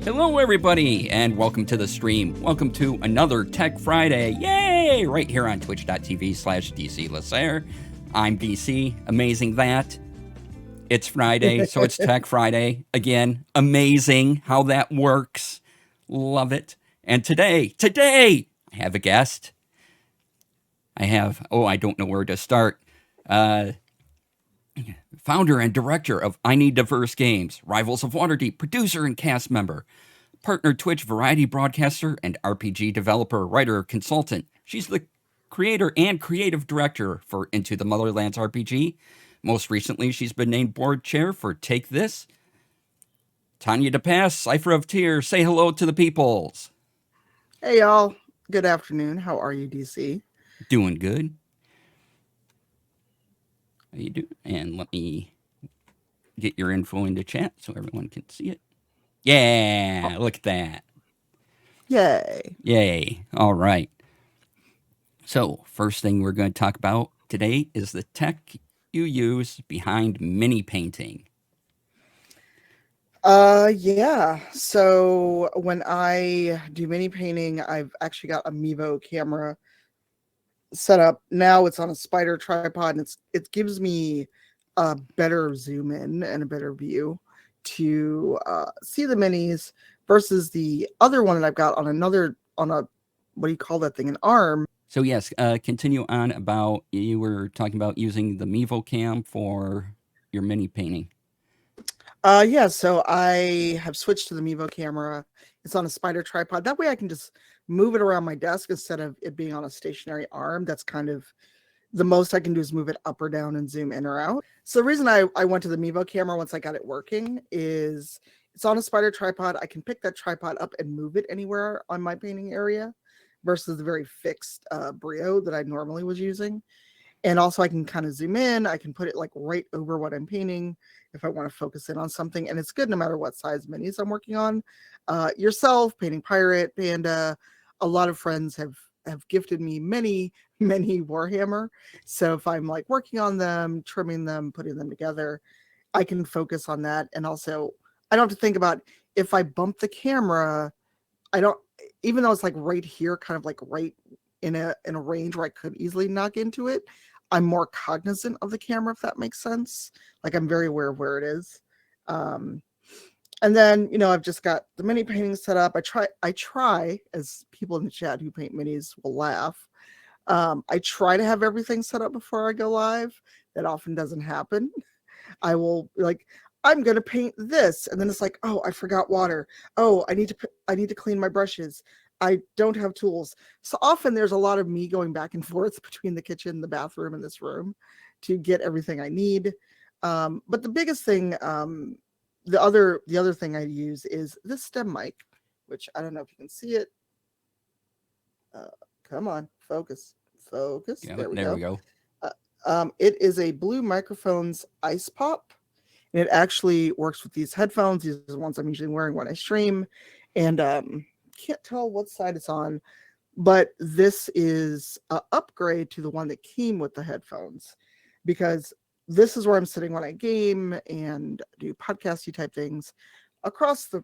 Hello, everybody, and welcome to the stream. Welcome to another Tech Friday. Yay! Right here on twitch.tv/DC Lasair. I'm DC. Amazing that. It's Friday, so it's Tech Friday. Again, amazing how that works. Love it. And today, I have a guest. I don't know where to start. Founder and director of I Need Diverse Games, Rivals of Waterdeep, producer and cast member, partner Twitch variety broadcaster, and RPG developer, writer, consultant. She's the creator and creative director for Into the Motherlands RPG. Most recently, she's been named board chair for Take This. Tanya DePass, Cipher of Tears, say hello to the peoples. Hey, y'all. Good afternoon. How are you, DC? Doing good. How you doing? And let me get your info into chat so everyone can see it. Yeah, look at that. Yay. Yay. All right. So, first thing we're going to talk about today is the tech you use behind mini painting. Yeah. So when I do mini painting, I've actually got a Mevo camera set up. Now it's on a spider tripod, and it gives me a better zoom in and a better view to see the minis versus the other one that I've got on a what do you call that thing? An arm. So, yes, continue on about you were talking about using the Mevo cam for your mini painting. Yeah, so I have switched to the Mevo camera. It's on a spider tripod. That way I can just move it around my desk instead of it being on a stationary arm. That's kind of the most I can do is move it up or down and zoom in or out. So the reason I went to the Mevo camera once I got it working is it's on a spider tripod. I can pick that tripod up and move it anywhere on my painting area versus the very fixed Brio that I normally was using. And also I can kind of zoom in. I can put it like right over what I'm painting if I want to focus in on something. And it's good no matter what size minis I'm working on. Yourself, Painting Pirate, Panda, a lot of friends have gifted me many Warhammer. So if I'm like working on them, trimming them, putting them together, I can focus on that. And also I don't have to think about if I bump the camera, I don't, even though it's like right here, kind of like right in a range where I could easily knock into it, I'm more cognizant of the camera, if that makes sense. Like I'm very aware of where it is. And then, I've just got the mini painting set up. I try, as people in the chat who paint minis will laugh, I try to have everything set up before I go live. That often doesn't happen. I will I'm going to paint this. And then it's like, oh, I forgot water. Oh, I need to clean my brushes. I don't have tools. So often there's a lot of me going back and forth between the kitchen, the bathroom, and this room to get everything I need. But the biggest thing, the other thing I use is this stem mic, which I don't know if you can see it. Come on, focus. Yeah, There we go. It is a Blue Microphones Ice Pop. And it actually works with these headphones. These are the ones I'm usually wearing when I stream. And can't tell what side it's on, but this is an upgrade to the one that came with the headphones, because this is where I'm sitting when I game and do podcasty type things across that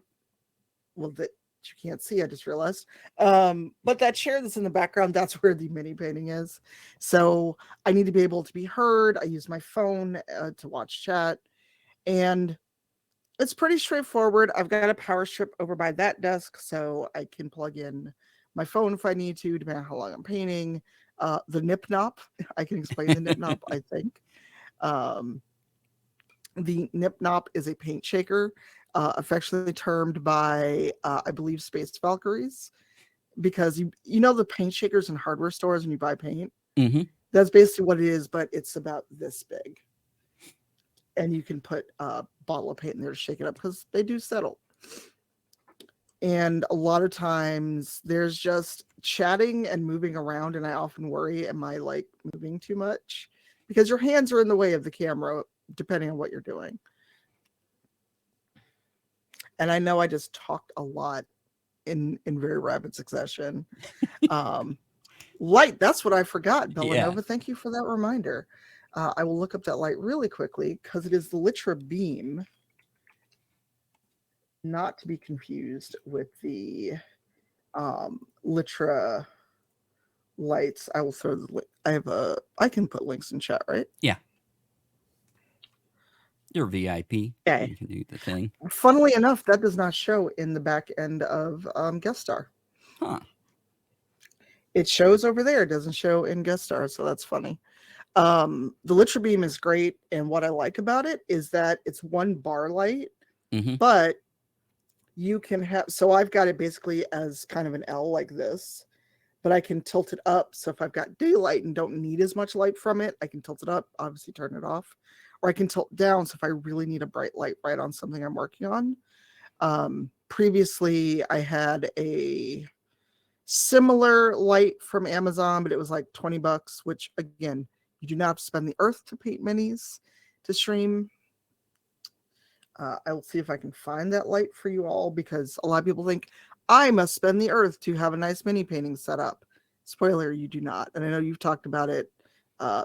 you can't see, I just realized. But that chair that's in the background, that's where the mini painting is. So I need to be able to be heard. I use my phone to watch chat, and it's pretty straightforward. I've got a power strip over by that desk, so I can plug in my phone if I need to, depending on how long I'm painting. The nip nop, I can explain the nip nop, I think. The nip nop is a paint shaker, affectionately termed by, I believe, Space Valkyries, because you know the paint shakers in hardware stores when you buy paint? Mm-hmm. That's basically what it is, but it's about this big. And you can put a bottle of paint in there to shake it up because they do settle. And a lot of times there's just chatting and moving around, and I often worry, am I like moving too much? Because your hands are in the way of the camera, depending on what you're doing. And I know I just talked a lot in very rapid succession. Light, that's what I forgot, Bellanova. Yeah. Thank you for that reminder. I will look up that light really quickly because it is the Litra Beam. not to be confused with the Litra lights. I will throw the. I have a. I can put links in chat, right? Yeah, you're VIP. Okay. You can do the thing. Funnily enough, that does not show in the back end of Guest Star. Huh. It shows over there. It doesn't show in Guest Star, so that's funny. The Litra Beam is great, and what I like about it is that it's one bar light, Mm-hmm. but you can have. So I've got it basically as kind of an L like this, but I can tilt it up. So if I've got daylight and don't need as much light from it, I can tilt it up, obviously turn it off, or I can tilt down. So if I really need a bright light right on something I'm working on. Previously, I had a similar light from Amazon, but it was like $20, which again, you do not have to spend the earth to paint minis to stream. I will see if I can find that light for you all because a lot of people think I must spend the earth to have a nice mini painting set up. Spoiler, you do not. And I know you've talked about it.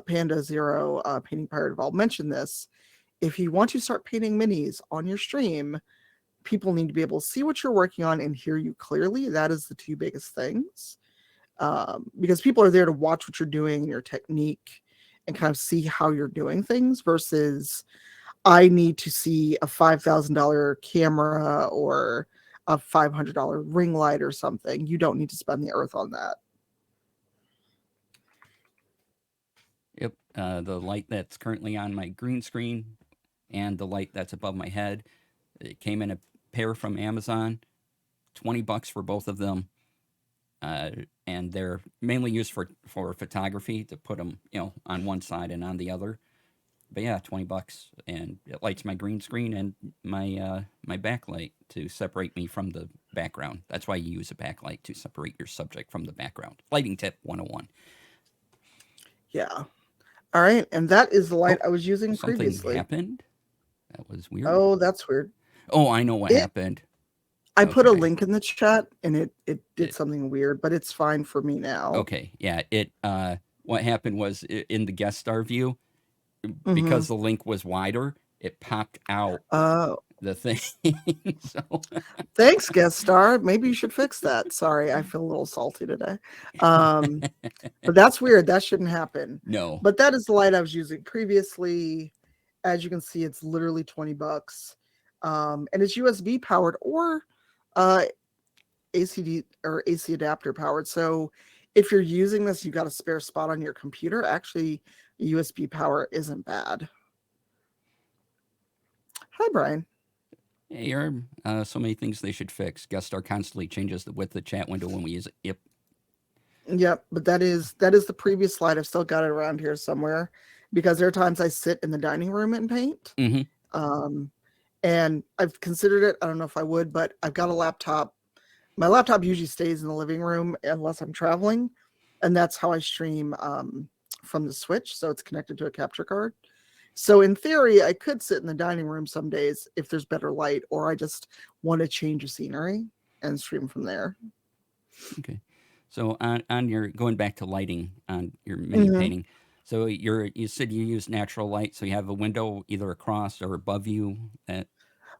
Panda Zero, Painting Pirate have all mentioned this. If you want to start painting minis on your stream, people need to be able to see what you're working on and hear you clearly. That is the two biggest things. Because people are there to watch what you're doing and your technique and kind of see how you're doing things versus I need to see a $5,000 camera or a $500 ring light or something. You don't need to spend the earth on that. Yep. The light that's currently on my green screen and the light that's above my head. It came in a pair from Amazon. $20 for both of them. And they're mainly used for photography to put them, on one side and on the other. But yeah, $20, and it lights my green screen and my backlight to separate me from the background. That's why you use a backlight to separate your subject from the background. Lighting tip 101. Yeah. All right. And that is the light Oh, I was using something previously. happened. That was weird. Oh, that's weird. Oh, I know what It happened. I put a Okay. link in the chat and it did It, something weird, but it's fine for me now. okay. Yeah. What happened was in the guest star view, Mm-hmm. because the link was wider, it popped out Uh, the thing. So Thanks, guest star. Maybe you should fix that. Sorry, I feel a little salty today. Um, but that's weird. That shouldn't happen. no. But that is the light I was using previously. As you can see, it's literally $20. And it's USB powered or uh, ACD or AC adapter powered. So if you're using this, you got a spare spot on your computer. Actually, USB power isn't bad. Hi, Brian. Hey, Herb. So many things they should fix. Guest star constantly changes the width of the chat window when we use it. Yep. Yep, but that is the previous slide. I've still got it around here somewhere because there are times I sit in the dining room and paint. Mm-hmm. Um, and I've considered it. I don't know if I would, but I've got a laptop. My laptop usually stays in the living room unless I'm traveling, and that's how I stream from the Switch. So it's connected to a capture card. So in theory, I could sit in the dining room some days if there's better light, or I just want to change of scenery and stream from there. Okay. So on your going back to lighting on your mini Mm-hmm. painting, so you said you use natural light, so you have a window either across or above you that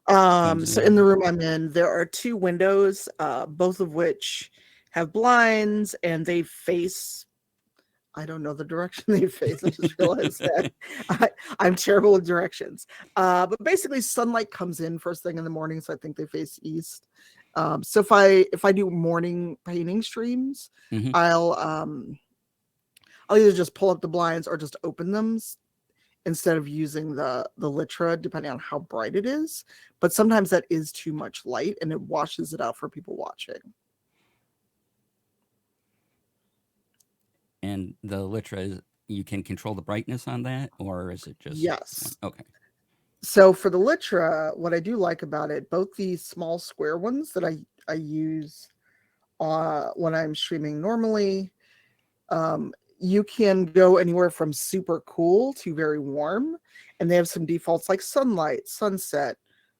comes So in in. the room I'm in, there are two windows, both of which have blinds, and they face. I don't know the direction they face. I just realized that I'm terrible with directions. But basically, sunlight comes in first thing in the morning, so I think they face east. So if I do morning painting streams, Mm-hmm. I'll um, I'll either just pull up the blinds or just open them instead of using the Litra, depending on how bright it is. But sometimes that is too much light and it washes it out for people watching. And the Litra is you can control the brightness on that, or is it just one? Yes. Okay. So for the Litra, what I do like about it, both the small square ones that I use when I'm streaming normally, um, you can go anywhere from super cool to very warm, and they have some defaults like sunlight, sunset.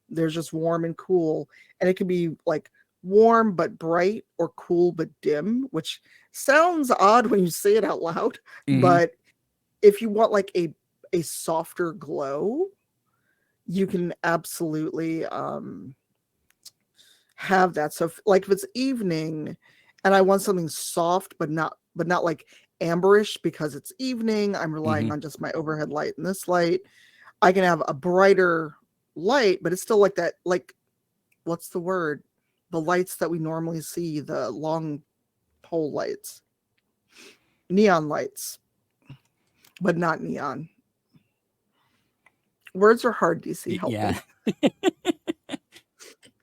There's just warm and cool, and it can be like warm but bright or cool but dim, which sounds odd when you say it out loud. Mm-hmm. But if you want like a softer glow, you can absolutely have that. So like if it's evening and I want something soft but not like amberish because it's evening, I'm relying Mm-hmm. on just my overhead light and this light. I can have a brighter light, but it's still like that, like what's the word? The lights that we normally see, the long pole lights, neon lights, but not neon. Words are hard, DC. Help Yeah. me.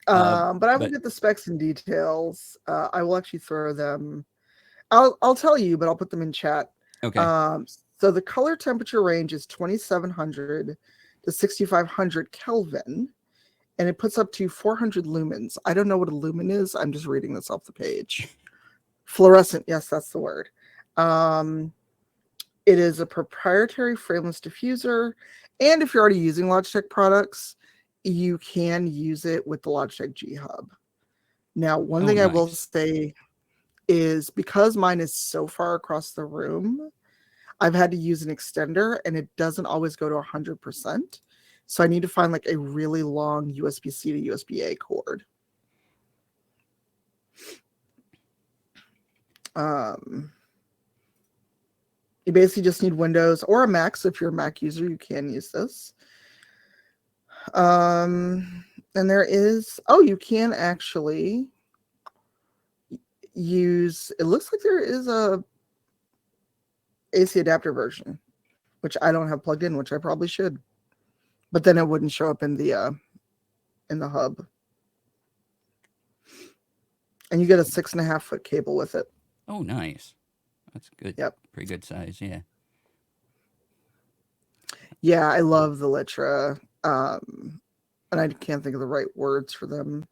But I will But get the specs and details. I will actually throw them. I'll tell you, but I'll put them in chat. okay. Um, so the color temperature range is 2700 to 6500 Kelvin, and it puts up to 400 lumens. I don't know what a lumen is. I'm just reading this off the page. Fluorescent, yes, that's the word. Um, it is a proprietary frameless diffuser, and if you're already using Logitech products, you can use it with the Logitech G Hub. Now, one Oh, thing I will nice. say is because mine is so far across the room, I've had to use an extender and it doesn't always go to 100%. So I need to find like a really long USB-C to USB-A cord. Um, you basically just need Windows or a Mac. So if you're a Mac user, you can use this. And there is, oh, you can actually use, it looks like there is a AC adapter version, which I don't have plugged in, which I probably should. But then it wouldn't show up in the hub. And you get a 6.5 foot cable with it. Oh, nice. That's good. Yep. Pretty good size. Yeah. Yeah, I love the Litra. And I can't think of the right words for them.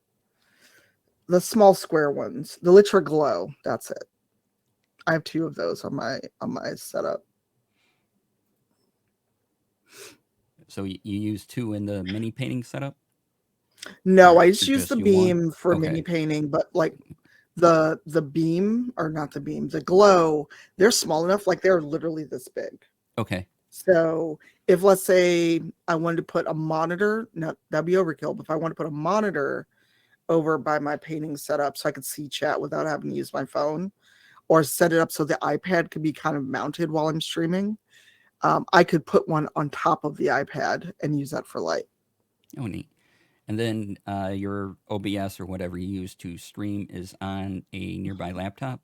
The small square ones, the Litra Glow. That's it. I have two of those on my setup. So you use two in the mini painting setup, No, or I just use the just you one? beam for mini Okay. painting, but like the beam, or not the beam, the glow, they're small enough, like they're literally this big. Okay. So if, let's say, I wanted to put a monitor, no, that'd be overkill. But if I want to put a monitor over by my painting setup so I could see chat without having to use my phone, or set it up so the iPad could be kind of mounted while I'm streaming, I could put one on top of the iPad and use that for light. Oh, neat. And then your OBS or whatever you use to stream is on a nearby laptop.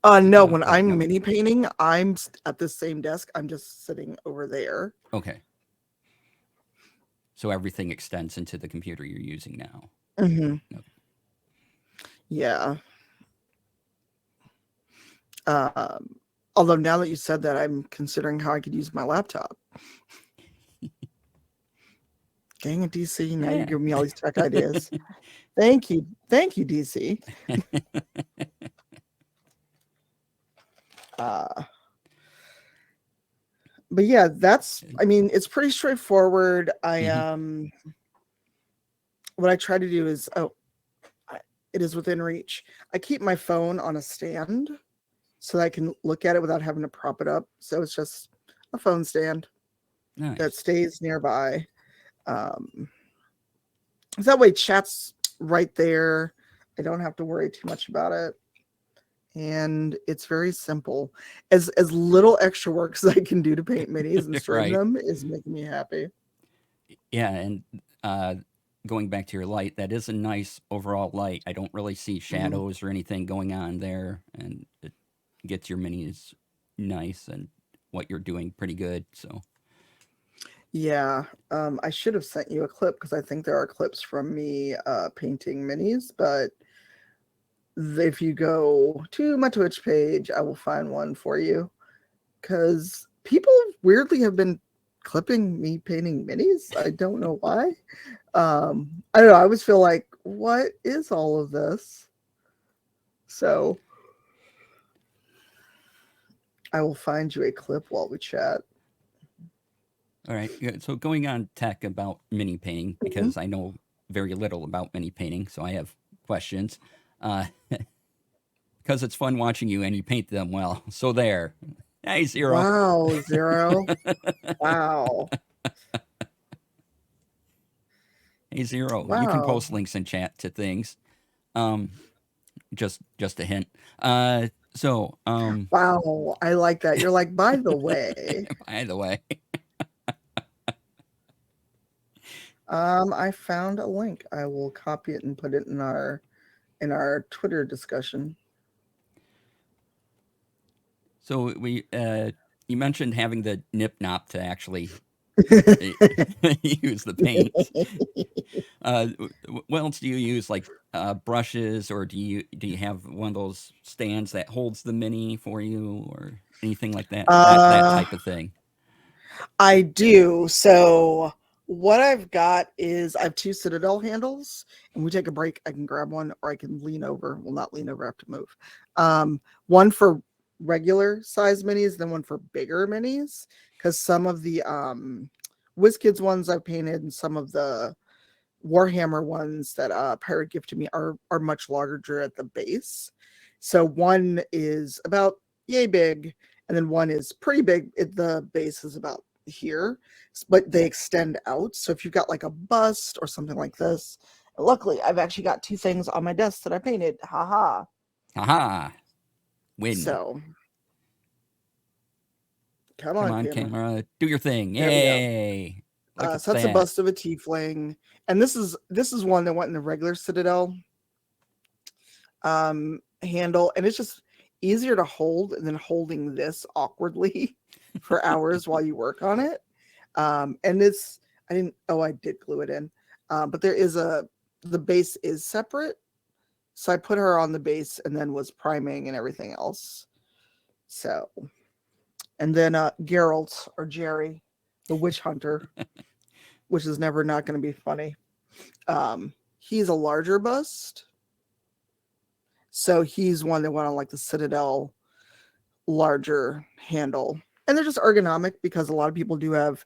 No, when Or I'm no? mini painting, I'm at the same desk. I'm just sitting over there. Okay. So everything extends into the computer you're using now. Hmm. Okay. Yeah. Um, Although now that you said that, I'm considering how I could use my laptop. Dang it, DC. Now you're Yeah. giving me all these tech ideas. Thank you. Thank you, DC. Uh, but yeah, I mean, it's pretty straightforward. Mm-hmm. What I try to do is, it is within reach. I keep my phone on a stand so that I can look at it without having to prop it up. So it's just a phone stand that Nice. stays nearby. Um, that way, chat's right there. I don't have to worry too much about it. And it's very simple. As little extra work as I can do to paint minis and stream Right. them is making me happy. Yeah, and uh, going back to your light, that is a nice overall light. I don't really see Mhm. shadows or anything going on there, and it gets your minis nice and what you're doing pretty good. So Yeah, I should have sent you a clip because I think there are clips from me painting minis, but if you go to my Twitch page, I will find one for you because people weirdly have been clipping me painting minis. I don't know why. I don't know. I always feel like, what is all of this? So I will find you a clip while we chat. all right. So going on tech about mini painting Mhm. because I know very little about mini painting, so I have questions. Uh, because it's fun watching you and you paint them well. So there. Hey, Zero. Wow, Zero. Wow. Hey Zero, you can Wow. post links in chat to things. Um, just a hint. So Wow. I like that. You're like, by the way, by the way, I found a link. I will copy it and put it in our Twitter discussion. so we you mentioned having the nip nop to actually use the paint. What else do you use? Like brushes, or do you have one of those stands that holds the mini for you, or anything like that? That uh type of thing. I do. So what I've got is I have two Citadel handles, and we take a break. I can grab one, or I can lean over. Well, not lean over. I have to move. One for regular size minis, then one for bigger minis. Because some of the WizKids ones I've painted, and some of the Warhammer ones that Pirate gifted me are much larger at the base. So one is about yay big, and then one is pretty big. The base is about here, but they extend out. So if you've got like a bust or something like this, luckily I've actually got two things on my desk that I painted. Haha. Haha! Win. So come Come on, on, camera. camera, do your thing! There we go. Yay! Look at So that's a that. bust of a tiefling, and this is one that went in the regular Citadel handle, and it's just easier to hold than holding this awkwardly for hours while you work on it. And it's I did glue it in, but the base is separate, so I put her on the base and then was priming and everything else. So, and then Geralt, or Jerry, the witch hunter, which is never not going to be funny. He's a larger bust, so he's one that went on like the Citadel larger handle. And they're just ergonomic because a lot of people do have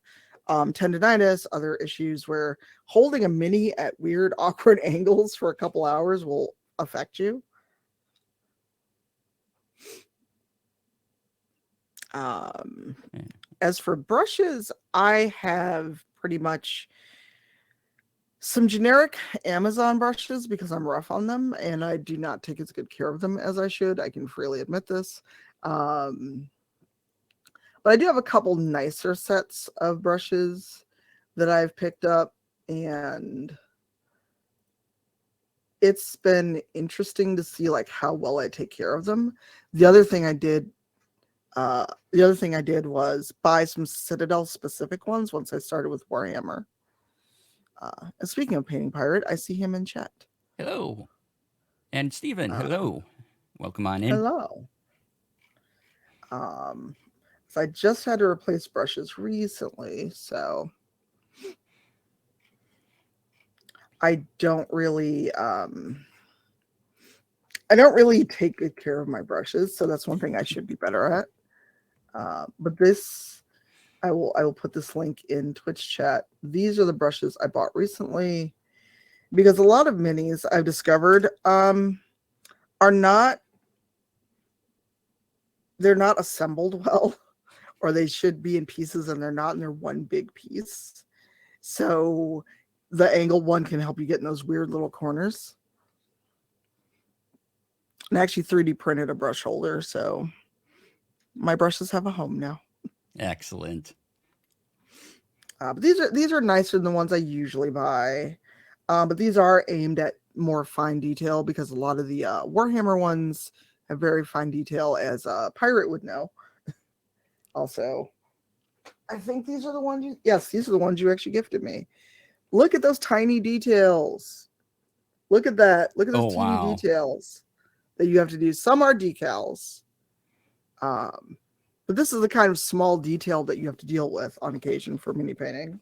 tendonitis, other issues where holding a mini at weird, awkward angles for a couple hours will affect you. As for brushes, I have pretty much some generic Amazon brushes because I'm rough on them and I do not take as good care of them as I should. I can freely admit this. But I do have a couple nicer sets of brushes that I've picked up, and it's been interesting to see like how well I take care of them. The other thing I did was buy some Citadel specific ones once I started with Warhammer. And speaking of painting pirate, I see him in chat. Hello, and Steven, Uh, hello. Welcome on in. Hello. So I just had to replace brushes recently, so I don't really take good care of my brushes, so that's one thing I should be better at. But this, I will put this link in Twitch chat. These are the brushes I bought recently because a lot of minis I've discovered are not they're not assembled well, or they should be in pieces and they're not, and they're one big piece. So the angle one can help you get in those weird little corners. And I actually 3D printed a brush holder, so my brushes have a home now. Excellent. But these are nicer than the ones I usually buy. But these are aimed at more fine detail because a lot of the Warhammer ones have very fine detail, as a pirate would know. Also, I think these are the ones these are the ones you actually gifted me. Look at those tiny details. Look at that. Look at Oh those teeny wow. details that you have to do. Some are decals. But this is the kind of small detail that you have to deal with on occasion for mini painting.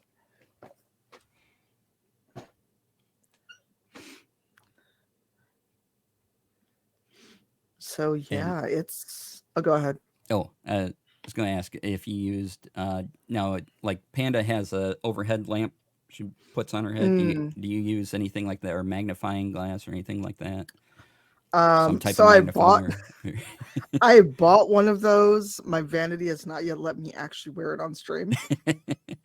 So yeah, And it's. Oh, go ahead. I was going to ask if you used now, like Panda has a overhead lamp she puts on her head. Mm. Do you use anything like that, or magnifying glass or anything like that? Some type of So magnifier. I bought one of those. My vanity has not yet let me actually wear it on stream.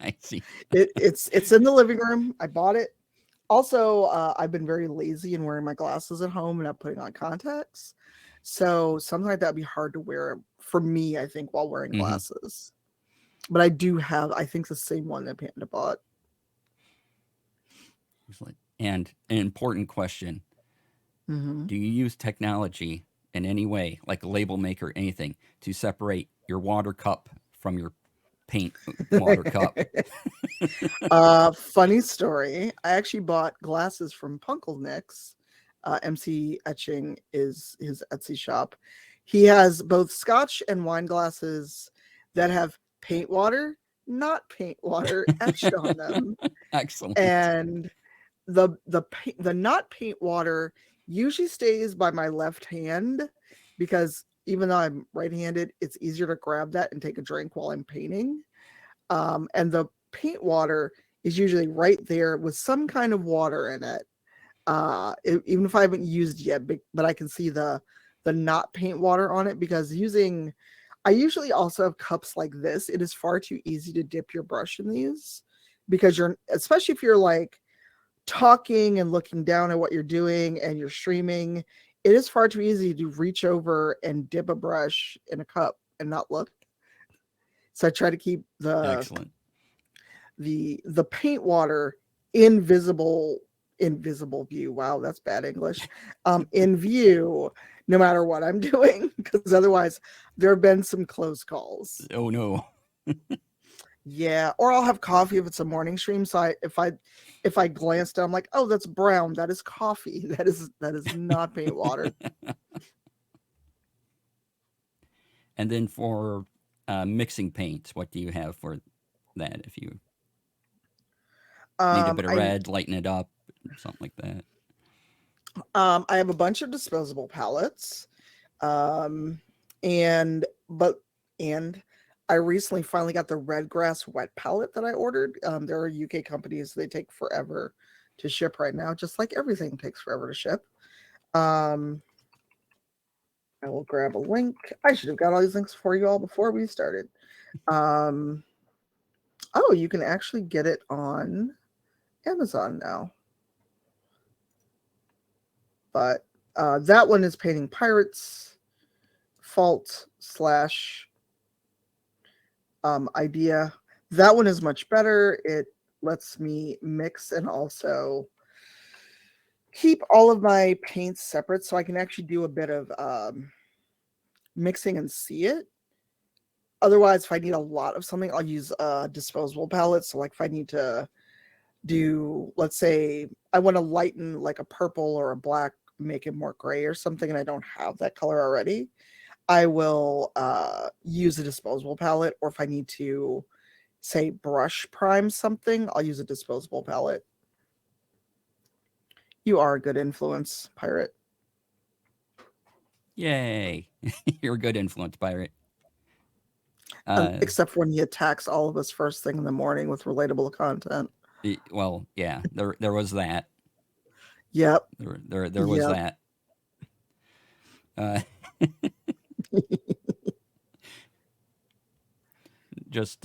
I see. It's in the living room. I bought it. Also, I've been very lazy in wearing my glasses at home and not putting on contacts. So something like that would be hard to wear for me, I think, while wearing Hmm. glasses. But I do have, I think, the same one that Panda bought. Excellent. And an important question: Hmm. do you use technology in any way, like a label maker, anything, to separate your water cup from your paint water cup? Funny story. I actually bought glasses from Punkle Nicks. MC Etching is his Etsy shop. He has both Scotch and wine glasses that have paint water, not paint water, etched on them, Excellent. and the not paint water usually stays by my left hand because even though I'm right-handed, it's easier to grab that and take a drink while I'm painting. And the paint water is usually right there with some kind of water in it. Even if I haven't used yet, but I can see the not paint water on it because using. I usually also have cups like this. It is far too easy to dip your brush in these because you're, especially if you're like talking and looking down at what you're doing and you're streaming, it is far too easy to reach over and dip a brush in a cup and not look. So I try to keep Excellent. the paint water invisible invisible view. Wow, that's bad English. In view, no matter what I'm doing, because otherwise there have been some close calls. Oh no. Yeah, or I'll have coffee if it's a morning stream. So if I glance down, I'm like, oh, that's brown. That is coffee. That is not paint water. And then for mixing paints, what do you have for that? If you need a bit of I red, lighten it up, something like that. I have a bunch of disposable palettes. Um, and but and I recently finally got the red grass wet palette that I ordered. There are UK companies, they take forever to ship right now, just like everything takes forever to ship. Um, I will grab a link. I should have got all these links for you all before we started. Um, oh, you can actually get it on Amazon now. But that one is painting pirates fault slash idea. That one is much better. It lets me mix and also keep all of my paints separate so I can actually do a bit of mixing and see it. Otherwise, if I need a lot of something, I'll use disposable palettes. So, like, if I need to do, let's say, I want to lighten like a purple or a black, make it more gray or something, and I don't have that color already, I will use a disposable palette. Or if I need to, say, brush prime something, I'll use a disposable palette. You are a good influence, pirate. Yay! You're a good influence, pirate. Uh, Except for when he attacks all of us first thing in the morning with relatable content. well, yeah, there was that. Yep. There was Yep. that. Uh, just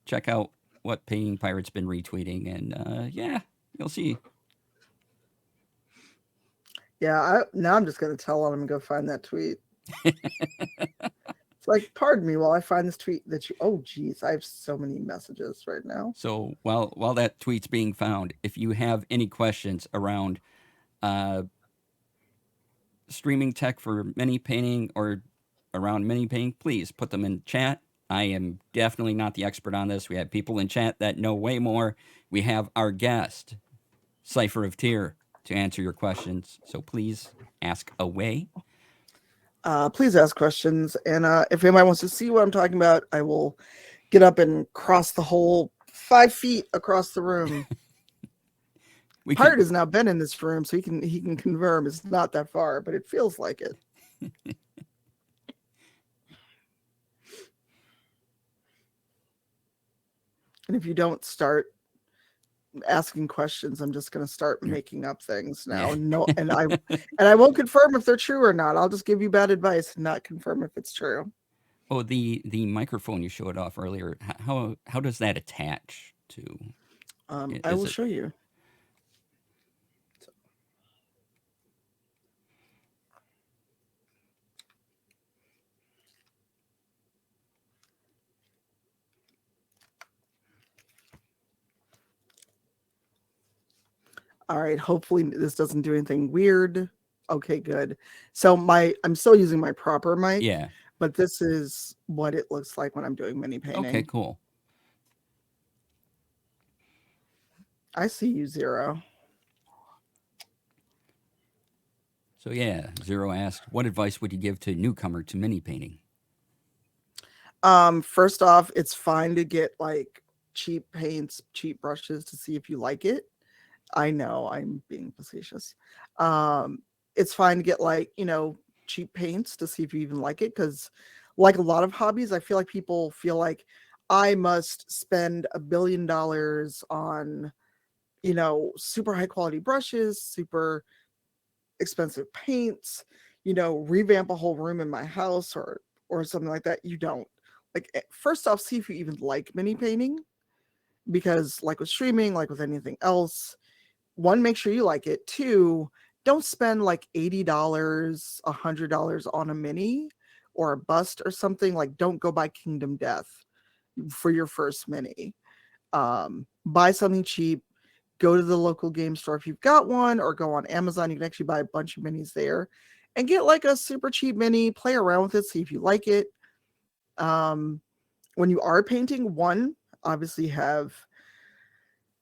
check out what Painting Pirate's been retweeting, and yeah, you'll see. Yeah. Now I'm just going to tell on him and go find that tweet. It's like, pardon me while I find this tweet that you. Oh, geez. I have so many messages right now. So while that tweet's being found, if you have any questions around uh, streaming tech for mini painting or around mini painting, please put them in chat. I am definitely not the expert on this. We have people in chat that know way more. We have our guest, Cipher of Tear, to answer your questions. So please ask away. Please ask questions. And if anybody wants to see what I'm talking about, I will get up and cross the whole 5 feet across the room. We Pirate can. has now been in this room, so he can confirm it's not that far, but it feels like it. And if you don't start asking questions, I'm just going to start making up things Yeah. now. No, and I won't confirm if they're true or not. I'll just give you bad advice and not confirm if it's true. Oh, the microphone you showed off earlier. How does that attach to? I Is will it show you. All right, hopefully this doesn't do anything weird. Okay, good. So I'm still using my proper mic, Yeah. but this is what it looks like when I'm doing mini Okay, painting. cool. I see you, Zero. So yeah, Zero asked, what advice would you give to a newcomer to mini painting? First off, it's fine to get like cheap paints, cheap brushes to see if you like it. I know I'm being facetious. It's fine to get like, cheap paints to see if you even like it. Cause like a lot of hobbies, I feel like people feel like I must spend $1 billion on, super high quality brushes, super expensive paints, revamp a whole room in my house or something like that. You don't. Like first off, see if you even like mini painting because like with streaming, like with anything else, one, make sure you like it. Two, don't spend like $80, $100 on a mini or a bust or something. Like, don't go buy Kingdom Death for your first mini. Buy something cheap. Go to the local game store if you've got one, or go on Amazon. You can actually buy a bunch of minis there and get like a super cheap mini. Play around with it, see if you like it. Um, when you are painting, one, obviously have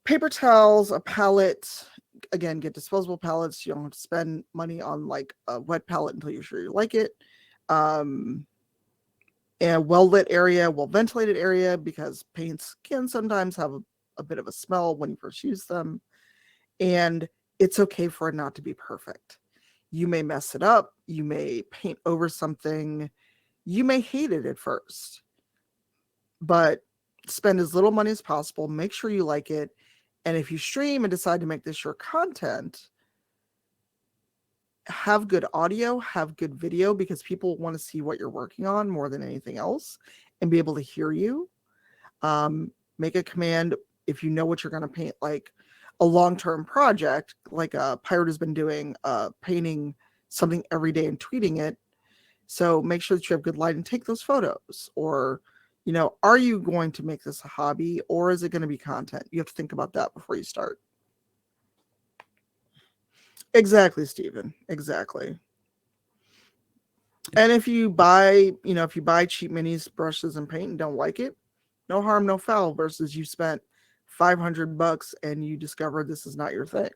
paper towels, a palette. Again, get disposable palettes. You don't have to spend money on like a wet palette until you're sure you like it. Um, and a well lit area, well ventilated area, because paints can sometimes have a bit of a smell when you first use them. And it's okay for it not to be perfect. You may mess it up. You may paint over something. You may hate it at first, but spend as little money as possible. Make sure you like it. And if you stream and decide to make this your content, have good audio, have good video, because people want to see what you're working on more than anything else and be able to hear you. Make a command if you know what you're going to paint, like a long-term project, like Pirate has been doing, painting something every day and tweeting it. So make sure that you have good light and take those photos. Or, are you going to make this a hobby or is it going to be content? You have to think about that before you start. Exactly, Stephen. Exactly. Yep. And if you buy cheap minis, brushes, and paint and don't like it, no harm, no foul. Versus you spent $500 and you discover this is not your thing.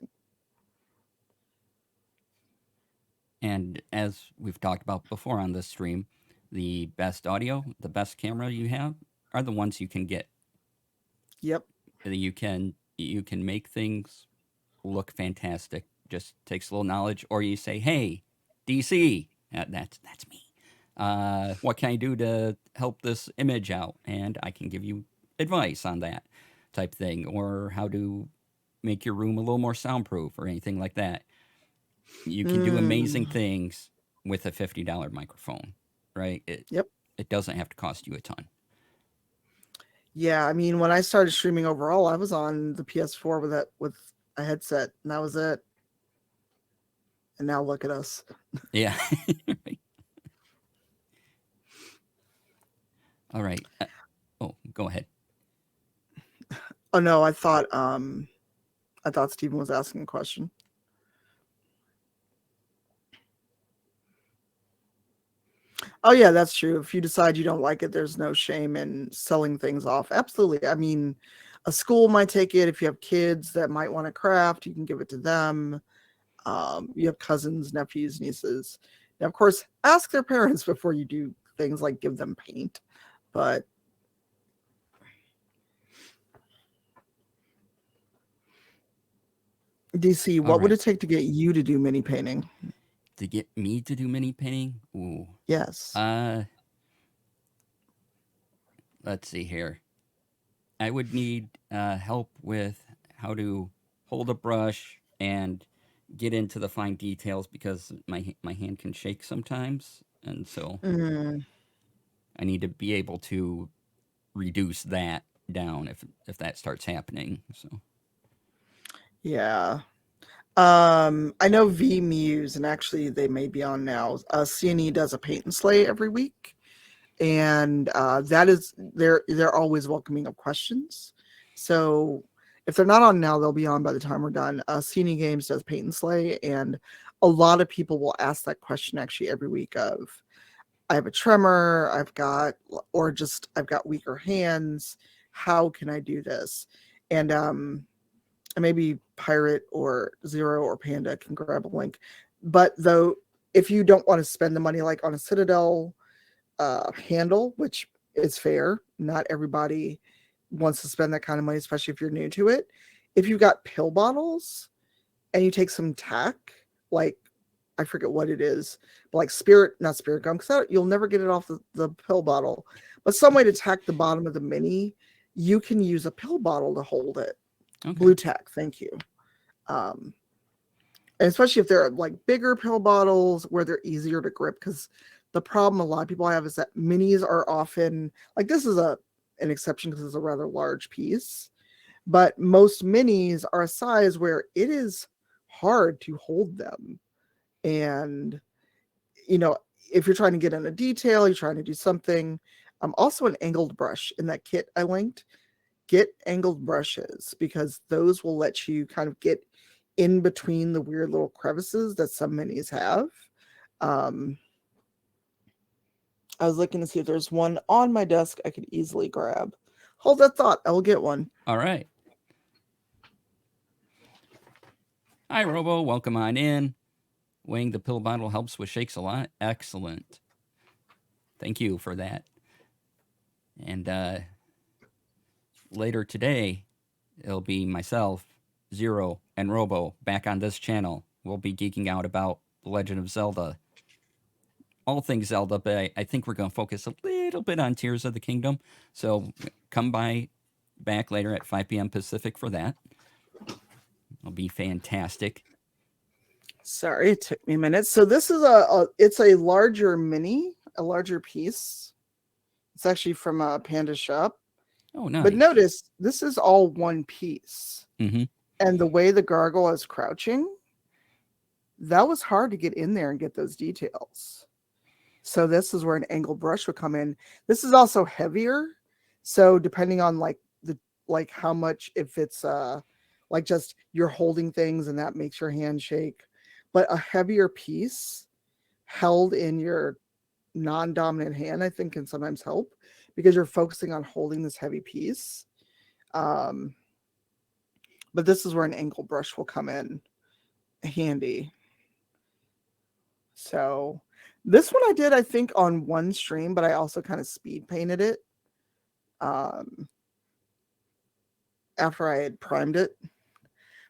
And as we've talked about before on this stream, the best audio, the best camera you have are the ones you can get. Yep. You can make things look fantastic. Just takes a little knowledge, or you say, "Hey, DC, that's me. What can I do to help this image out?" And I can give you advice on that type thing, or how to make your room a little more soundproof, or anything like that. You can do amazing Mm, things with a $50 microphone, right? It yep. it doesn't have to cost you a ton. Yeah. I mean, when I started streaming overall, I was on the PS4 with a headset, and that was it. And now look at us. Yeah. All right. Oh, go ahead. Oh no, I thought Stephen was asking a question. Oh yeah, that's true. If you decide you don't like it, there's no shame in selling things off. Absolutely. I mean, a school might take it. If you have kids that might want to craft, you can give it to them. You have cousins, nephews, nieces. Now, of course, ask their parents before you do things like give them paint. But DC, All what would right. it take to get you to do mini painting? To get me to do mini painting, ooh, Yes. uh, let's see here. I would need help with how to hold a brush and get into the fine details, because my hand can shake sometimes, and so Mm, I need to be able to reduce that down if that starts happening. So yeah. I know V Muse, and actually they may be on now. CNE does a paint and slay every week, and that is they're always welcoming of questions. So If they're not on now, they'll be on by the time we're done. CNE Games does Paint and Slay, and a lot of people will ask that question actually every week of, I have a tremor, I've got weaker hands. How can I do this? And maybe Pirate or Zero or Panda can grab a link. But though, if you don't want to spend the money like on a Citadel handle, which is fair, not everybody wants to spend that kind of money, especially if you're new to it. If you've got pill bottles and you take some tack, like I forget what it is, but like not spirit gum, because you'll never get it off the pill bottle. But some way to tack the bottom of the mini, you can use a pill bottle to hold it. Okay. Blue tack, thank you. And especially if they're like bigger pill bottles where they're easier to grip, because the problem a lot of people have is that minis are often, like this is an exception because it's a rather large piece, but most minis are a size where it is hard to hold them. And, if you're trying to get in a detail, you're trying to do something, also an angled brush in that kit I linked. Get angled brushes because those will let you kind of get in between the weird little crevices that some minis have. I was looking to see if there's one on my desk I could easily grab. Hold that thought. I will get one. All right. Hi, Robo. Welcome on in. Weighing the pill bottle helps with shakes a lot. Excellent. Thank you for that. And later today, it'll be myself, Zero, and Robo back on this channel. We'll be geeking out about The Legend of Zelda. All things Zelda, but I think we're going to focus a little bit on Tears of the Kingdom. So come by back later at 5 p.m. Pacific for that. It'll be fantastic. Sorry, it took me a minute. So this is it's a larger mini, a larger piece. It's actually from a Panda shop. Oh, nice. But notice, this is all one piece. Mm-hmm. And the way the gargoyle is crouching, that was hard to get in there and get those details. So this is where an angled brush would come in. This is also heavier. So depending on like how much, if it's like just you're holding things and that makes your hand shake, but a heavier piece held in your non-dominant hand, I think can sometimes help because you're focusing on holding this heavy piece. But this is where an angled brush will come in handy. So this one I did, I think, on one stream, but I also kind of speed painted it after I had primed it.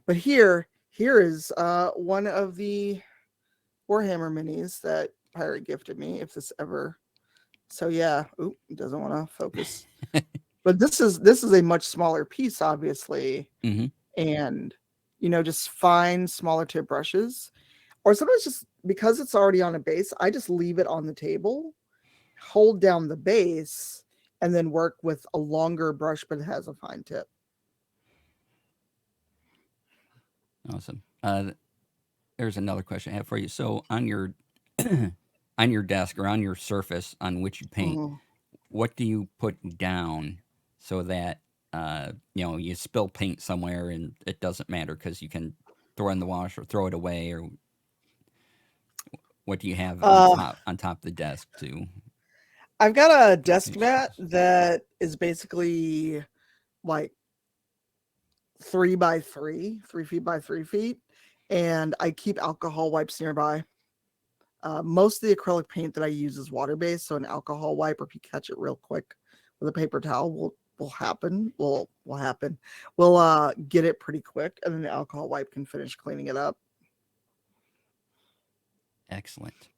But here is one of the Warhammer minis that Pirate gifted me, if this ever. So yeah, it doesn't want to focus. But this is a much smaller piece, obviously. Mm-hmm. And just fine smaller tip brushes. Or sometimes just because it's already on a base, I just leave it on the table, hold down the base, and then work with a longer brush, but it has a fine tip. Awesome. There's another question I have for you. So on your on your desk or on your surface on which you paint, what do you put down so that you spill paint somewhere and it doesn't matter because you can throw it in the wash or throw it away, or what do you have on top of the desk too? I've got a desk mat that is basically like 3 by 3 feet by 3 feet, and I keep alcohol wipes nearby. Most of the acrylic paint that I use is water-based, so an alcohol wipe, or if you catch it real quick with a paper towel, will happen. Will happen. We'll get it pretty quick, and then the alcohol wipe can finish cleaning it up. Excellent.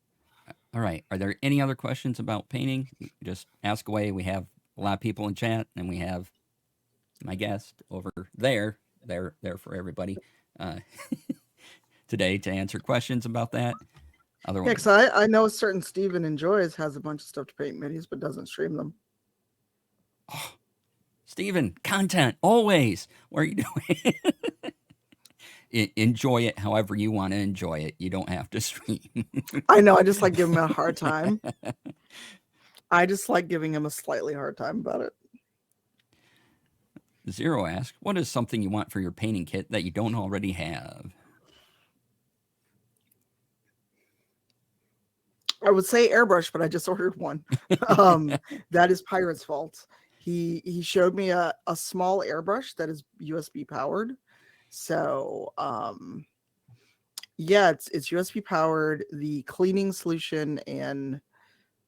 All right. Are there any other questions about painting? Just ask away. We have a lot of people in chat, and we have my guest over there. They're there for everybody today to answer questions about that. Otherwise, yeah, because I know a certain Steven enjoys has a bunch of stuff to paint minis, but doesn't stream them. Oh, Steven, content always. What are you doing? Enjoy it however you want to enjoy it. You don't have to stream. I know. I just like giving him a hard time. I just like giving him a slightly hard time about it. Zero asks, what is something you want for your painting kit that you don't already have? I would say airbrush, but I just ordered one. um, that is Pirate's fault. He showed me a small airbrush that is USB powered. So yeah, it's USB powered. The cleaning solution and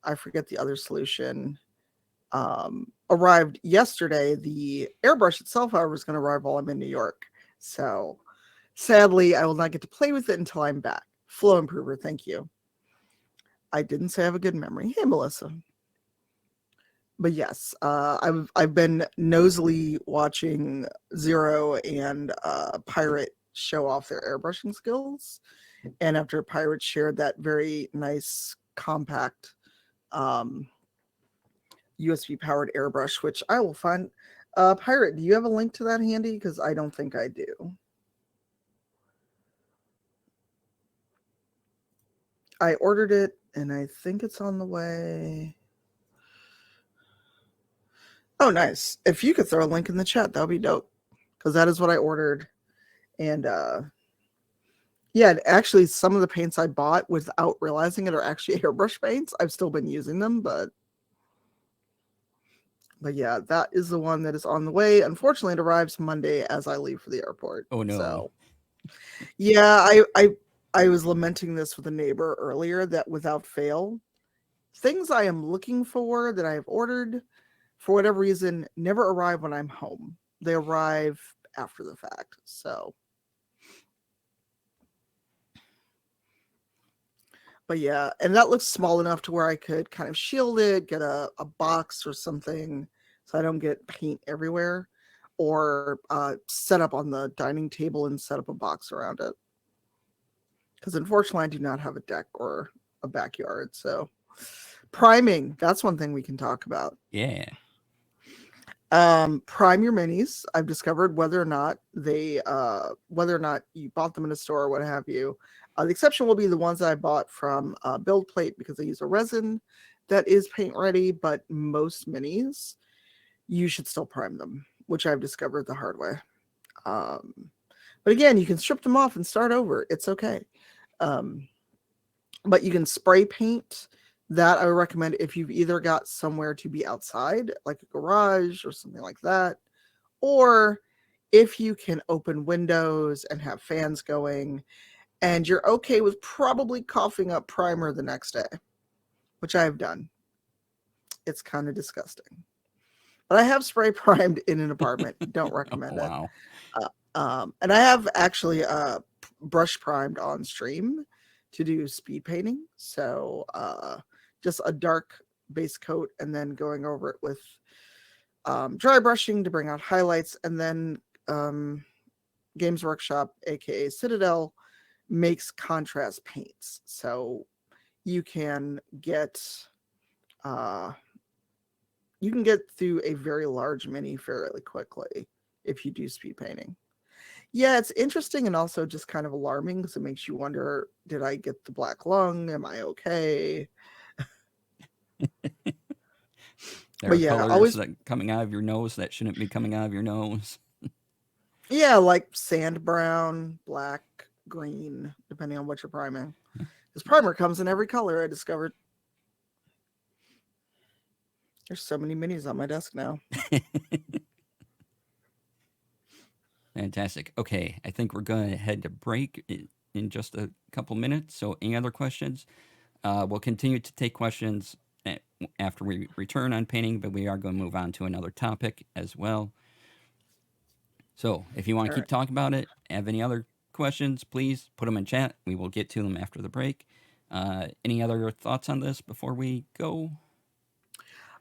I forget the other solution arrived yesterday. The airbrush itself, however, is going to arrive while I'm in New York. So sadly, I will not get to play with it until I'm back. Flow improver, thank you. I didn't say I have a good memory. Hey, Melissa. But yes, I've been nosily watching Zero and Pirate show off their airbrushing skills, and after Pirate shared that very nice compact um, USB powered airbrush, which I will find. Pirate, do you have a link to that handy? Because I don't think I do. I ordered it, and I think it's on the way. Oh, nice. If you could throw a link in the chat, that would be dope. Because that is what I ordered. And yeah, actually, some of the paints I bought without realizing it are actually airbrush paints. I've still been using them, but yeah, that is the one that is on the way. Unfortunately, it arrives Monday as I leave for the airport. Oh no. So yeah, I was lamenting this with a neighbor earlier that without fail, things I am looking for that I have ordered for whatever reason never arrive when I'm home. They arrive after the fact. So but yeah, and that looks small enough to where I could kind of shield it, get a box or something so I don't get paint everywhere, or set up on the dining table and set up a box around it. Because unfortunately, I do not have a deck or a backyard. So priming, that's one thing we can talk about. Yeah. Prime your minis. I've discovered whether or not you bought them in a store or what have you. The exception will be the ones that I bought from Build Plate because they use a resin that is paint ready, but most minis you should still prime them, which I've discovered the hard way. Um, but again, you can strip them off and start over. It's okay. Um, but you can spray paint. That I would recommend if you've either got somewhere to be outside, like a garage or something like that, or if you can open windows and have fans going and you're okay with probably coughing up primer the next day, which I have done. It's kind of disgusting. But I have spray primed in an apartment. Don't Oh recommend it. wow. And I have actually brush primed on stream to do speed painting. So just a dark base coat and then going over it with dry brushing to bring out highlights. And then Games Workshop, aka Citadel, makes contrast paints. So you can get uh, through a very large mini fairly quickly if you do speed painting. Yeah, it's interesting and also just kind of alarming because it makes you wonder, did I get the black lung? Am I okay? There But are yeah, colors always, that coming out of your nose that shouldn't be coming out of your nose. yeah, like sand brown, black, green, depending on what you're priming. This primer comes in every color, I discovered. There's so many minis on my desk now. Fantastic. Okay, I think we're going to head to break in just a couple minutes. So, any other questions? We'll continue to take questions after we return on painting, but we are going to move on to another topic as well. So, if you want All to right. keep talking about it, have any other questions, please put them in chat. We will get to them after the break. Any other thoughts on this before we go?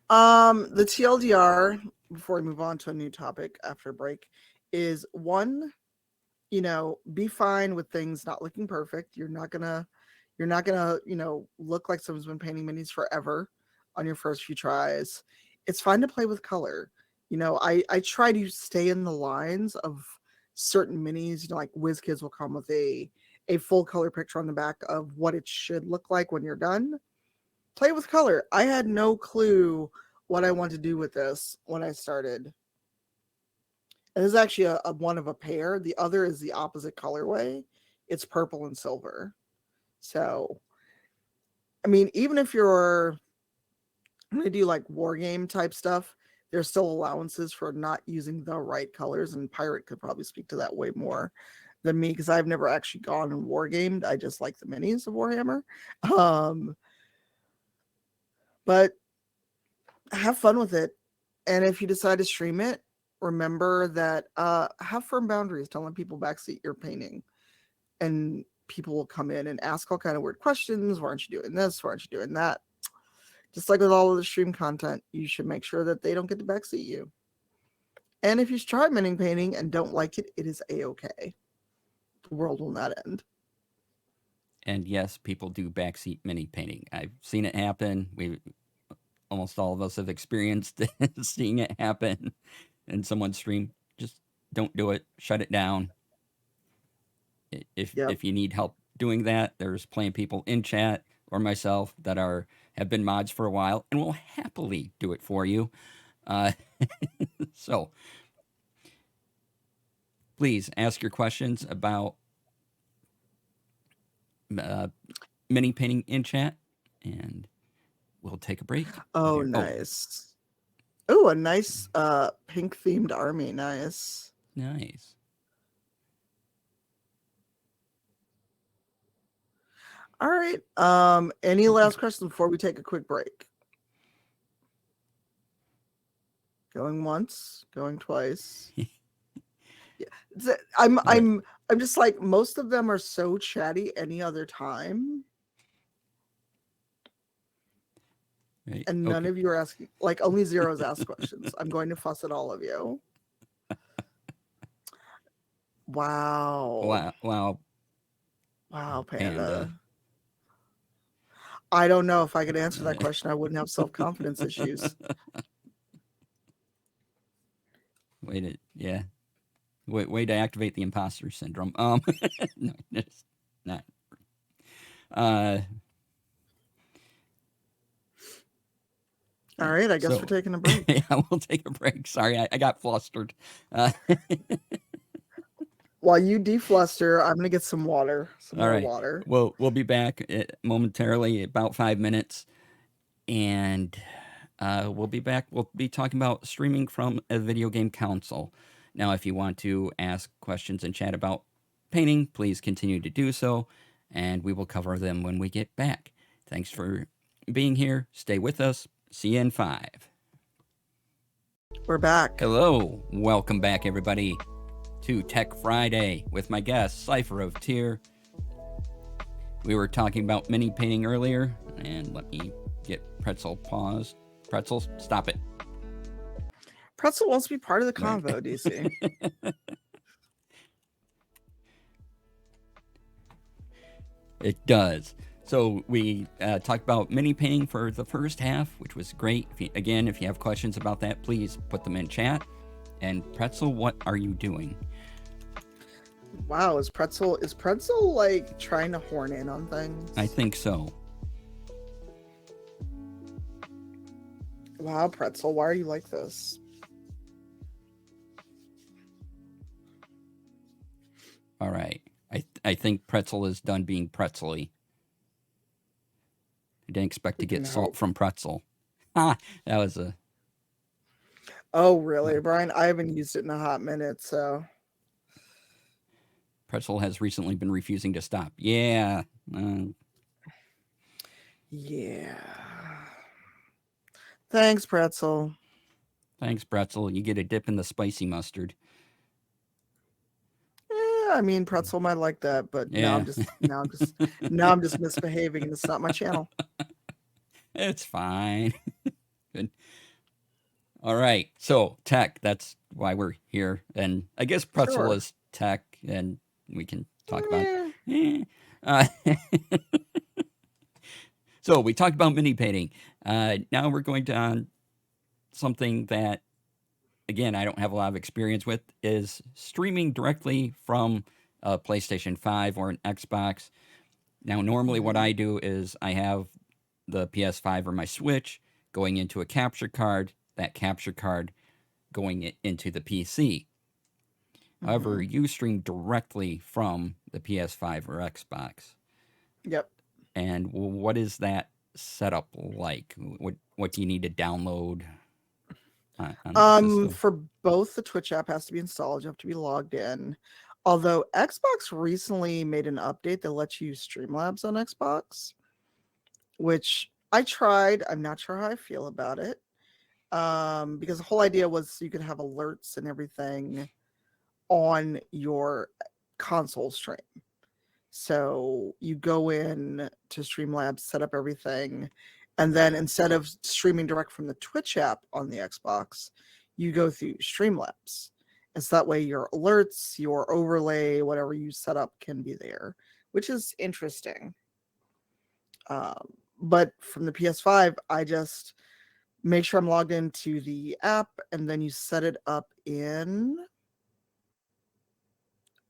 The TLDR, before we move on to a new topic after break, is one, be fine with things not looking perfect. You're not gonna, look like someone's been painting minis forever on your first few tries. It's fine to play with color. I try to stay in the lines of certain minis. Like WizKids will come with a full color picture on the back of what it should look like when you're done. Play with color. I had no clue what I want to do with this when I started And this is actually a one of a pair. The other is the opposite colorway. It's purple and silver. So, I mean, even if you're going to do like war game type stuff, there's still allowances for not using the right colors. And Pirate could probably speak to that way more than me because I've never actually gone and war gamed. I just like the minis of Warhammer. Um, but have fun with it. And if you decide to stream it, remember that have firm boundaries. Don't let people backseat your painting. And people will come in and ask all kind of weird questions. Why aren't you doing this? Why aren't you doing that? Just like with all of the stream content, you should make sure that they don't get to backseat you. And if you try mini painting and don't like it, it is a-okay. The world will not end. And yes, people do backseat mini painting. I've seen it happen. We almost all of us have experienced seeing it happen in someone's stream. Just don't do it. Shut it down. Yep. If you need help doing that, there's plenty of people in chat or myself that have been mods for a while and will happily do it for you. So please ask your questions about mini painting in chat, and we'll take a break. Oh, here. nice. Oh, a nice pink themed army. Nice. Nice. All right. Any last questions before we take a quick break? Going once, going twice. Yeah. I'm just like, most of them are so chatty any other time. Right. And none of you are asking, like only Zero's asked questions. I'm going to fuss at all of you. Wow. Wow, Panda. I don't know if I could answer that question. I wouldn't have self-confidence issues. Way to activate the imposter syndrome. No, it's not. All right, I guess we're taking a break. Yeah, we'll take a break. Sorry, I got flustered. While you defluster, I'm gonna get some water. All right. Water. We'll be back momentarily, about 5 minutes, and we'll be back. We'll be talking about streaming from a video game console. Now, if you want to ask questions and chat about painting, please continue to do so, and we will cover them when we get back. Thanks for being here. Stay with us. See you in 5. We're back. Hello. Welcome back, everybody, to Tech Friday with my guest, Cypher of Tyr. We were talking about mini painting earlier, and let me get Pretzel paused. Pretzel, stop it. Pretzel wants to be part of the convo, DC. It does. So we talked about mini painting for the first half, which was great. If you have questions about that, please put them in chat. And Pretzel, what are you doing? Wow, is Pretzel like trying to horn in on things? I think so. Wow, Pretzel, why are you like this? All right. I think Pretzel is done being pretzely. I didn't expect to get salt from Pretzel. That was a... Oh, really, Brian? I haven't used it in a hot minute, so... Pretzel has recently been refusing to stop. Yeah. Yeah. Thanks, Pretzel. Thanks, Pretzel. You get a dip in the spicy mustard. I mean, Pretzel might like that, but yeah. now I'm just misbehaving, and it's not my channel. It's fine. Good. All right. So tech, that's why we're here. And I guess Pretzel is tech, and we can talk about it. So we talked about mini painting. Now we're going to something that, again, I don't have a lot of experience with, is streaming directly from a PlayStation 5 or an Xbox. Now, normally what I do is I have the PS5 or my Switch going into a capture card, that capture card going into the PC. However, Hmm. you stream directly from the PS5 or Xbox. Yep. And what is that setup like? What do you need to download on the system? For both, the Twitch app has to be installed. You have to be logged in. Although Xbox recently made an update that lets you use Streamlabs on Xbox, which I tried. I'm not sure how I feel about it. Because the whole idea was you could have alerts and everything on your console stream. So you go in to Streamlabs, set up everything, and then instead of streaming direct from the Twitch app on the Xbox, you go through Streamlabs. And so that way your alerts, your overlay, whatever you set up can be there, which is interesting. But from the PS5, I just make sure I'm logged into the app, and then you set it up in,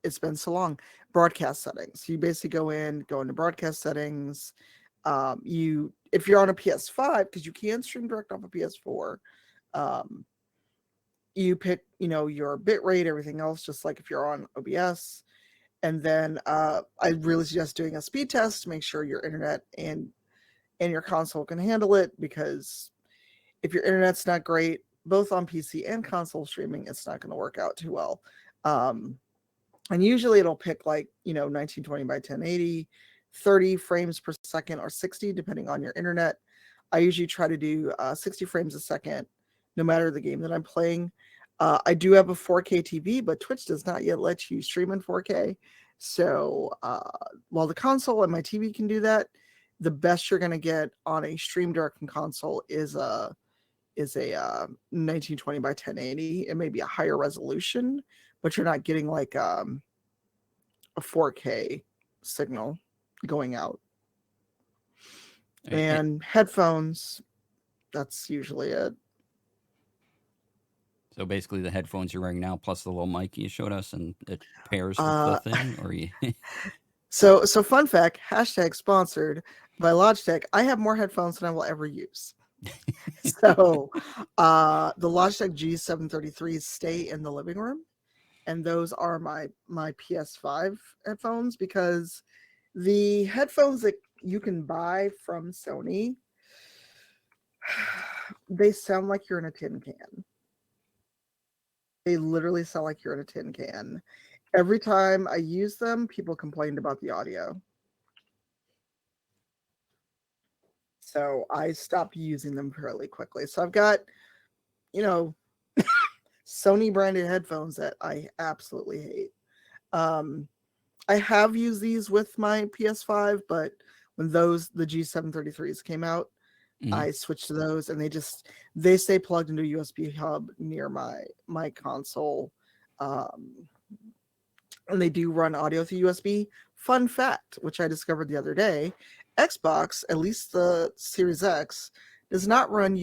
it's been so long, broadcast settings. You basically go into broadcast settings. You, if you're on a PS5, because you can stream direct off a PS4, um, you pick, your bit rate, everything else, just like if you're on OBS. And then I really suggest doing a speed test to make sure your internet and your console can handle it, because if your internet's not great, both on PC and console streaming, it's not going to work out too well. Um, and usually it'll pick like 1920 by 1080, 30 frames per second, or 60 depending on your internet. I usually try to do 60 frames a second no matter the game that I'm playing. I do have a 4K TV, but Twitch does not yet let you stream in 4K. So while the console and my TV can do that, the best you're going to get on a stream direct from console is a 1920 by 1080. It may be a higher resolution, but you're not getting like a 4K signal going out. And headphones, that's usually it. So basically, the headphones you're wearing now, plus the little mic you showed us, and it pairs with the Uh, thing, or you. so fun fact, hashtag sponsored by Logitech. I have more headphones than I will ever use. So the Logitech G733s stay in the living room, and those are my PS5 headphones, because the headphones that you can buy from Sony, they sound like you're in a tin can. They literally sound like you're in a tin can. Every time I use them, people complained about the audio. So I stopped using them fairly quickly. So I've got, you know, Sony branded headphones that I absolutely hate. Um, I have used these with my PS5, but when the G733s came out, Mhm. I switched to those, and they stay plugged into a USB hub near my console. Um, and they do run audio through USB. Fun fact, which I discovered the other day, Xbox, at least the Series X, does not run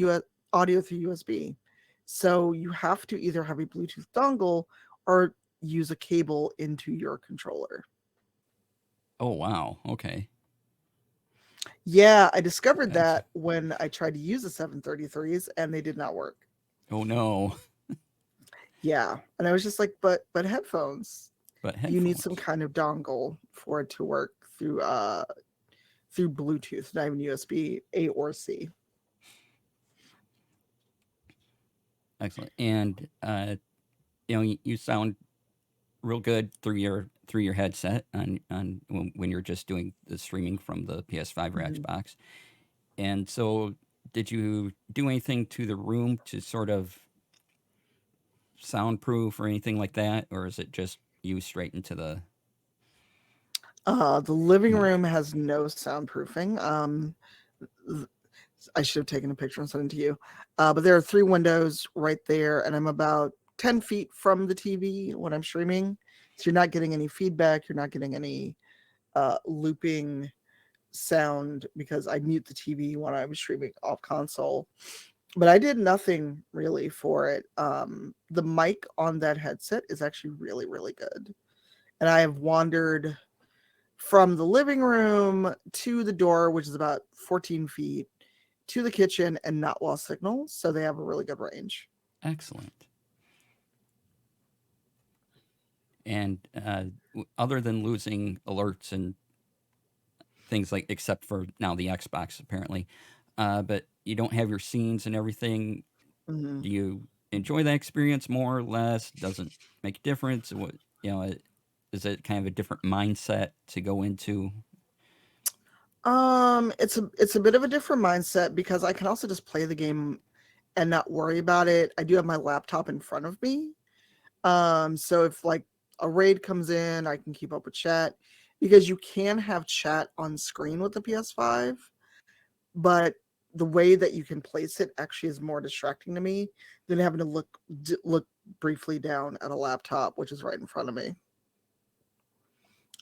audio through USB. So you have to either have a Bluetooth dongle or use a cable into your controller. Oh wow. Okay. Yeah, I discovered That's. that when I tried to use the 733s and they did not work. Oh no. Yeah, and I was just like, but headphones, But you need some headphones. kind of dongle for it to work through Bluetooth, not even USB A or C. Excellent. And you sound real good through your headset on when you're just doing the streaming from the PS5 or Mhm. Xbox. And so, did you do anything to the room to sort of soundproof or anything like that, or is it just you straight into the The living mic? room has no soundproofing. I should have taken a picture and sent it to you. But there are three windows right there, and I'm about 10 feet from the TV when I'm streaming. So you're not getting any feedback. You're not getting any looping sound, because I mute the TV when I'm streaming off console. But I did nothing really for it. The mic on that headset is actually really, really good. And I have wandered from the living room to the door, which is about 14 feet, to the kitchen, and not lost signal. So they have a really good range. Excellent. And other than losing alerts and things like, except for now the Xbox apparently, but you don't have your scenes and everything. Mhm. Do you enjoy that experience more or less? Doesn't make a difference. What, you know, is it kind of a different mindset to go into? It's a bit of a different mindset because I can also just play the game and not worry about it. I do have my laptop in front of me. So if like a raid comes in, I can keep up with chat because you can have chat on screen with the PS5, but the way that you can place it actually is more distracting to me than having to look briefly down at a laptop, which is right in front of me.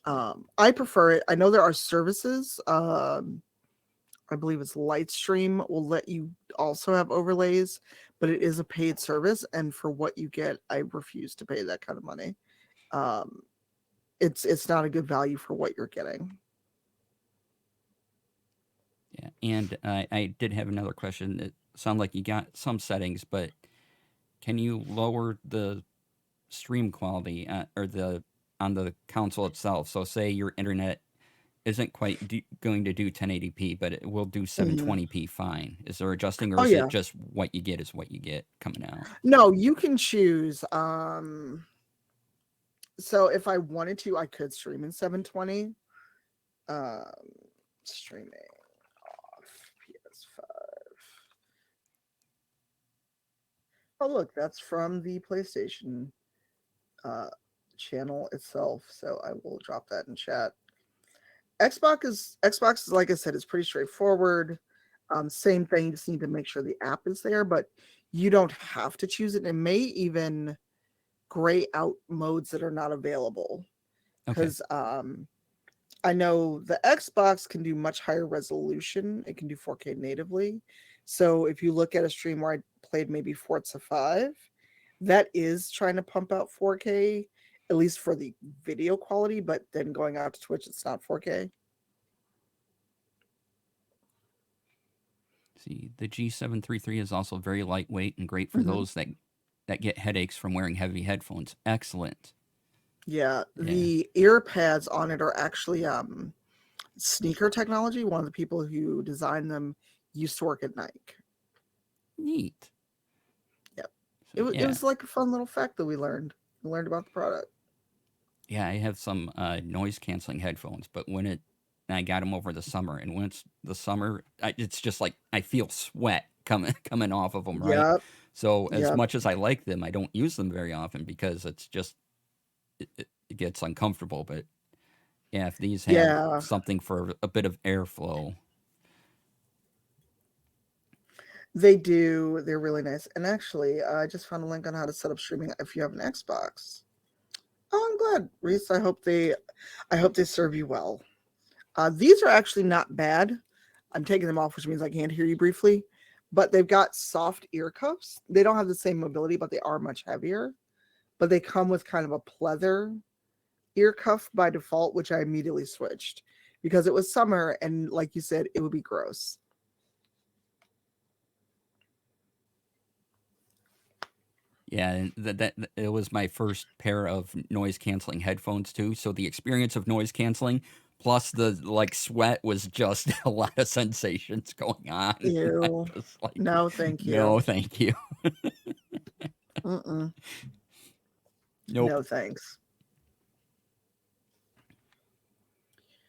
I prefer it. I know there are services. I believe it's Lightstream will let you also have overlays, but it is a paid service, and for what you get, I refuse to pay that kind of money. Um, it's not a good value for what you're getting. Yeah, and I did have another question. It sounded like you got some settings, but can you lower the stream quality or the on the console itself? So, say your internet isn't quite going to do 1080p, but it will do Mhm. 720p fine. Is there adjusting, or Oh is it yeah, just what you get is what you get coming out? no, you can choose. So if I wanted to, I could stream in 720. Um, Streaming off PS5. Oh look, that's from the PlayStation uh, channel itself. So I will drop that in chat. Xbox is like I said, is pretty straightforward. Same thing, you just need to make sure the app is there, but you don't have to choose it. It may even gray out modes that are not available Okay. because I know the Xbox can do much higher resolution. It can do 4K natively. So if you look at a stream where I played maybe Forza 5, that is trying to pump out 4K, at least for the video quality, but then going out to Twitch, it's not 4K. See, the G733 is also very lightweight and great for Mhm. those that get headaches from wearing heavy headphones. Excellent. Yeah, Yeah. the ear pads on it are actually sneaker technology. One of the people who designed them used to work at Nike. Neat. Yep. So It yeah, was like a fun little fact that we learned. We learned about the product. yeah. I have some noise canceling headphones, but when it I got them over the summer, and when it's the summer, it's just like I feel sweat coming coming off of them, right? Yep. So as Yep. much as I like them, I don't use them very often because it's just it gets uncomfortable. But yeah, if these have Yeah, something for a bit of airflow, they do. They're really nice. And actually, I just found a link on how to set up streaming if you have an Xbox. Oh, I'm glad, Reese. I hope they serve you well. These are actually not bad. I'm taking them off, which means I can't hear you briefly. But they've got soft ear cuffs. They don't have the same mobility, but they are much heavier. But they come with kind of a pleather ear cuff by default, which I immediately switched because it was summer and, like you said, it would be gross. yeah, and that it was my first pair of noise canceling headphones too. So the experience of noise canceling plus the like sweat was just a lot of sensations going on. I'm Ew. just like, No, thank you. no, thank you. Mm-mm. Nope. No thanks.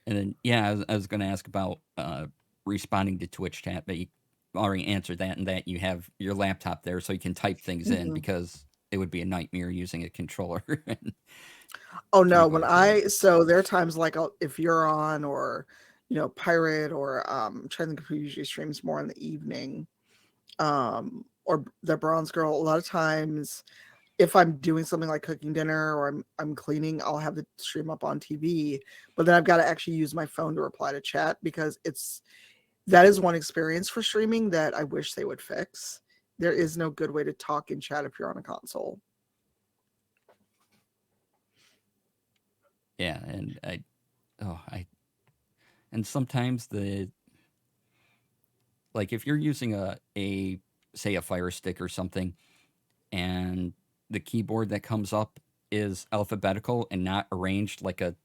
And then yeah, I was going to ask about responding to Twitch chat, but you already answered that, and that you have your laptop there so you can type things in Mhm. because it would be a nightmare using a controller and Oh no, when keyboard there. I so there are times like if you're on or pirate or trying to think of who usually streams more in the evening, or the bronze girl. A lot of times if I'm doing something like cooking dinner or I'm cleaning, I'll have the stream up on TV, but then I've got to actually use my phone to reply to chat because that is one experience for streaming that I wish they would fix. There is no good way to talk and chat if you're on a console. Yeah, and I and sometimes the like if you're using a say a fire stick or something and the keyboard that comes up is alphabetical and not arranged like a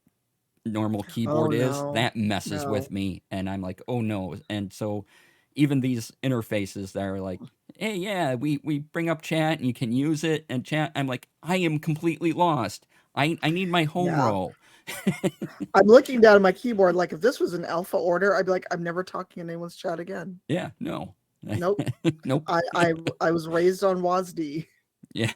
normal Oh keyboard is, no, that messes no, with me. And I'm like, oh no. And so even these interfaces that are like, hey, yeah, we bring up chat and you can use it and chat. I'm like, I am completely lost. I need my home yeah. row. I'm looking down at my keyboard. Like if this was an alpha order, I'd be like, I'm never talking in anyone's chat again. Yeah, no. Nope. Nope. I was raised on WASD. Yeah.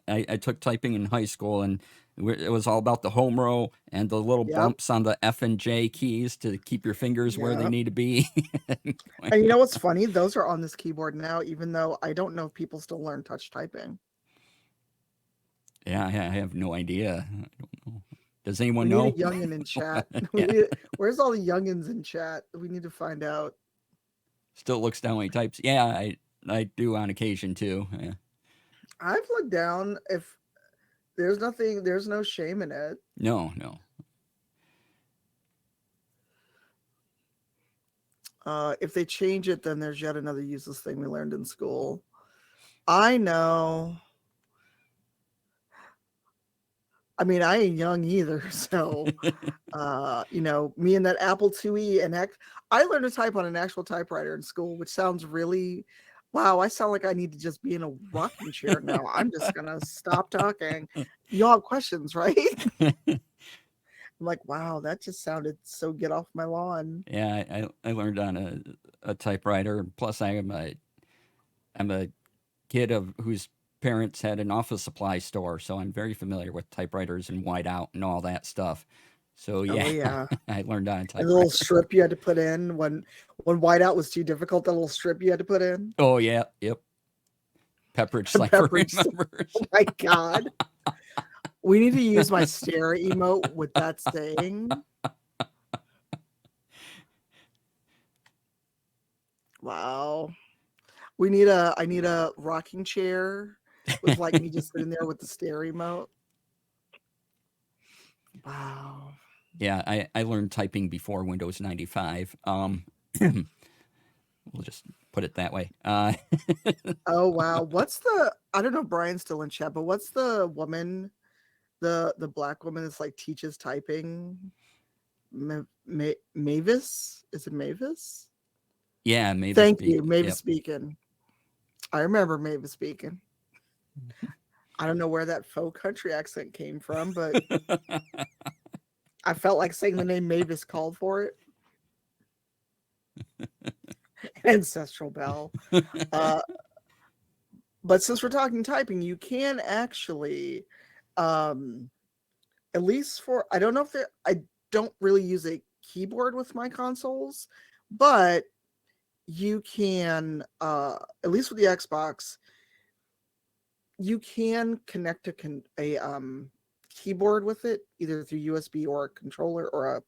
I took typing in high school, and it was all about the home row and the little Yep. bumps on the F and J keys to keep your fingers where they Yep. need to be. And you know what's funny? Those are on this keyboard now, even though I don't know if people still learn touch typing. Yeah, I have no idea. I don't know. Does anyone We need a know? youngin in chat. We Yeah, need, where's all the youngins in chat? We need to find out. still looks down when he types. Yeah, I do on occasion too. Yeah. I've looked down. If there's nothing, there's no shame in it. No, no. If they change it, then there's yet another useless thing we learned in school. I know. I mean, I ain't young either, so me and that Apple IIe and I learned to type on an actual typewriter in school, which sounds really wow, I sound like I need to just be in a rocking chair now. I'm just gonna stop talking. Y'all have questions, right? I'm like, wow, that just sounded so get off my lawn. Yeah, I learned on a typewriter. Plus, I'm a kid of whose parents had an office supply store, so I'm very familiar with typewriters and whiteout and all that stuff. So Oh yeah, yeah. I learned on a And the little typewriter. strip you had to put in when whiteout was too difficult, the little strip you had to put in. Oh yeah, yep. Pepperidge Cipher Pepperidge. remembers. Oh my god. We need to use my stare emote with that saying. Wow. I need a rocking chair with like me just sitting there with the stare emote. Wow. Yeah, I learned typing before Windows 95. We'll just put it that way. Oh wow. What's the I don't know if Brian's still in chat, but what's the woman, the black woman that's like teaches typing? Mavis? Is it Mavis? Yeah, Mavis Thank you, Beacon. Mavis Yep. Beacon. I remember Mavis Beacon. I don't know where that faux country accent came from, but I felt like saying the name Mavis called for it. Ancestral Bell. Uh, but since we're talking typing, you can actually, um, at least for I don't know if I don't really use a keyboard with my consoles, but you can at least with the Xbox, you can connect a keyboard with it either through USB or a controller or a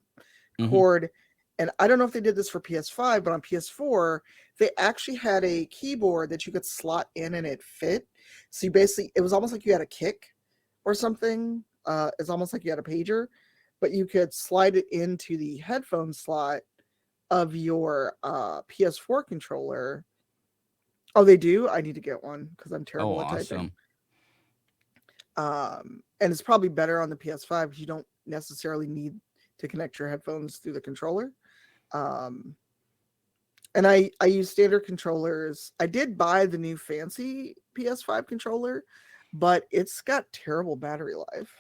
Hmm. cord. And I don't know if they did this for PS5, but on PS4, they actually had a keyboard that you could slot in and it fit. So you basically, it was almost like you had a kick or something. It's almost like you had a pager, but you could slide it into the headphone slot of your PS4 controller. Oh, they do? I need to get one because I'm Oh, terrible at typing. awesome. And it's probably better on the PS5 because you don't necessarily need to connect your headphones through the controller. Um, and I use standard controllers. I did buy the new fancy PS5 controller, but it's got terrible battery life.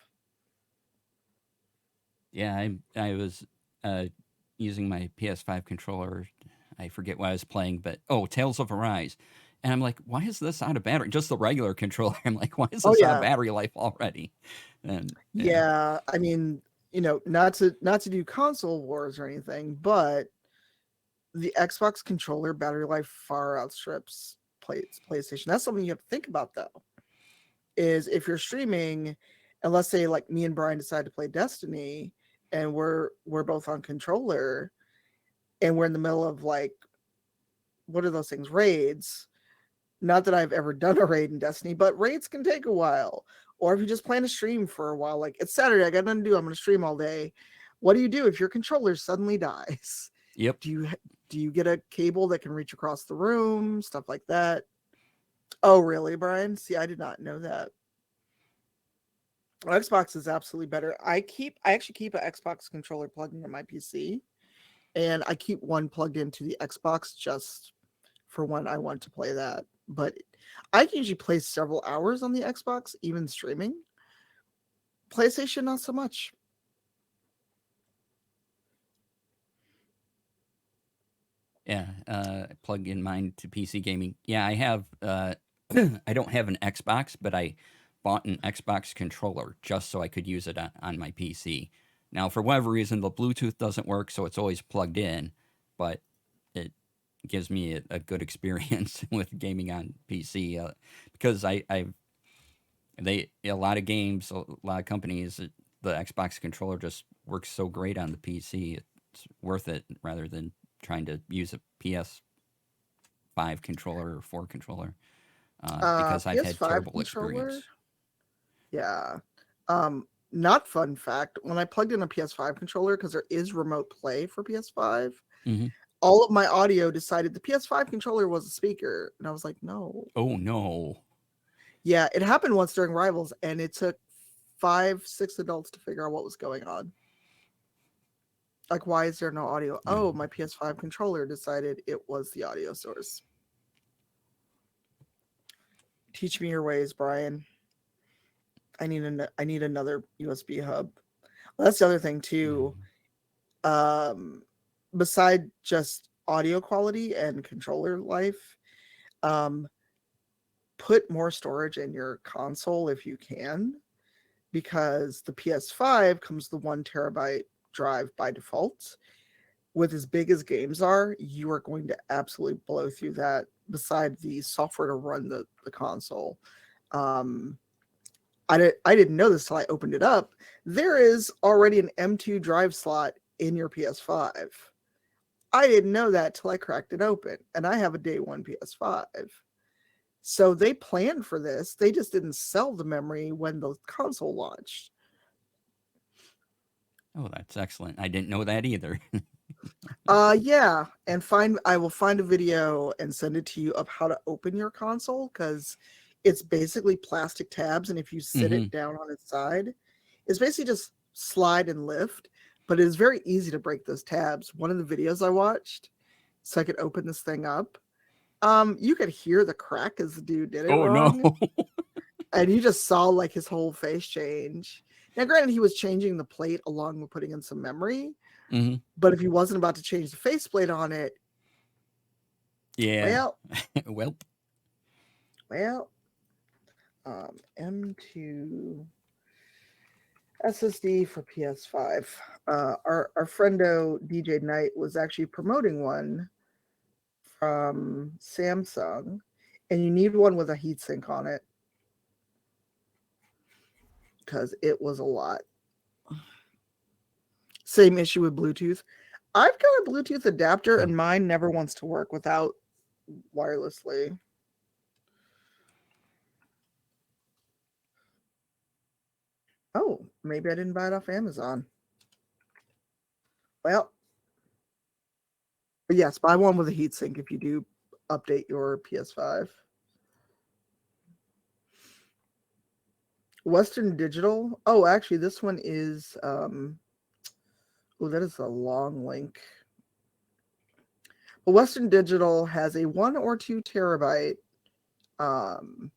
Yeah, I was uh, using my PS5 controller. I forget what I was playing, but Tales of Arise. And I'm like, why is this out of battery? Just the regular controller. I'm like, why is Oh this out of yeah. battery life already? And yeah, Yeah, I mean, not to do console wars or anything, but the Xbox controller battery life far outstrips PlayStation. That's something you have to think about though. Is if you're streaming, and let's say like me and Brian decide to play Destiny, and we're both on controller, and we're in the middle of like what are those things raids? Not that I've ever done a raid in Destiny, but raids can take a while. Or if you just plan to stream for a while, like it's Saturday, I got nothing to do. I'm going to stream all day. What do you do if your controller suddenly dies? yep. Do you get a cable that can reach across the room? Stuff like that. Oh, really, Brian? See, I did not know that. Xbox is absolutely better. I actually keep an Xbox controller plugged into my PC, and I keep one plugged into the Xbox just for when I want to play that. But I can usually play several hours on the Xbox, even streaming. PlayStation, not so much. Yeah, plug in mine to PC gaming. Yeah, I have. I don't have an Xbox, but I bought an Xbox controller just so I could use it on my PC. Now, for whatever reason, the Bluetooth doesn't work, so it's always plugged in, but it gives me a good experience with gaming on PC because they a lot of games, a lot of companies, the Xbox controller just works so great on the PC. It's worth it rather than trying to use a PS5 controller or 4 controller because I've had PS5 terrible controller. experience. Yeah. Not fun fact. When I plugged in a PS5 controller, because there is remote play for PS5, Hmm. all of my audio decided the PS5 controller was a speaker. And I was like, no. Oh no! Yeah, it happened once during Rivals, and it took 5, 6 adults to figure out what was going on. Like, why is there no audio? Yeah. Oh, my PS5 controller decided it was the audio source. Teach me your ways, Brian. I need another USB hub. Well, that's the other thing too. Um, beside just audio quality and controller life, um, put more storage in your console if you can, because the PS5 comes the 1 terabyte drive by default. With as big as games are, you are going to absolutely blow through that. Beside the software to run the console, um, I didn't know this till I opened it up. There is already an M2 drive slot in your PS5. I didn't know that till I cracked it open, and I have a day one PS5. So they planned for this. They just didn't sell the memory when the console launched. Oh, that's excellent. I didn't know that either. Yeah, and find I will find a video and send it to you of how to open your console, because it's basically plastic tabs, and if you sit Hmm. it down on its side, it's basically just slide and lift. But it is very easy to break those tabs. One of the videos I watched, so I could open this thing up, you could hear the crack as the dude did it Oh no! wrong, and you just saw like his whole face change. Now, granted, he was changing the plate along with putting in some memory, Hmm. but if he wasn't about to change the faceplate on it, Yeah. well, Well. well, M2 SSD for PS5. Our friendo DJ Knight was actually promoting one from Samsung, and you need one with a heatsink on it because it was a lot. Same issue with Bluetooth. I've got a Bluetooth adapter, Oh. and mine never wants to work without wirelessly. Oh, maybe I didn't buy it off Amazon. Well, but yes, buy one with a heatsink if you do update your PS5. Western Digital. Oh, actually, this one is. Oh, that is a long link. But Western Digital has a 1 or 2 terabyte um,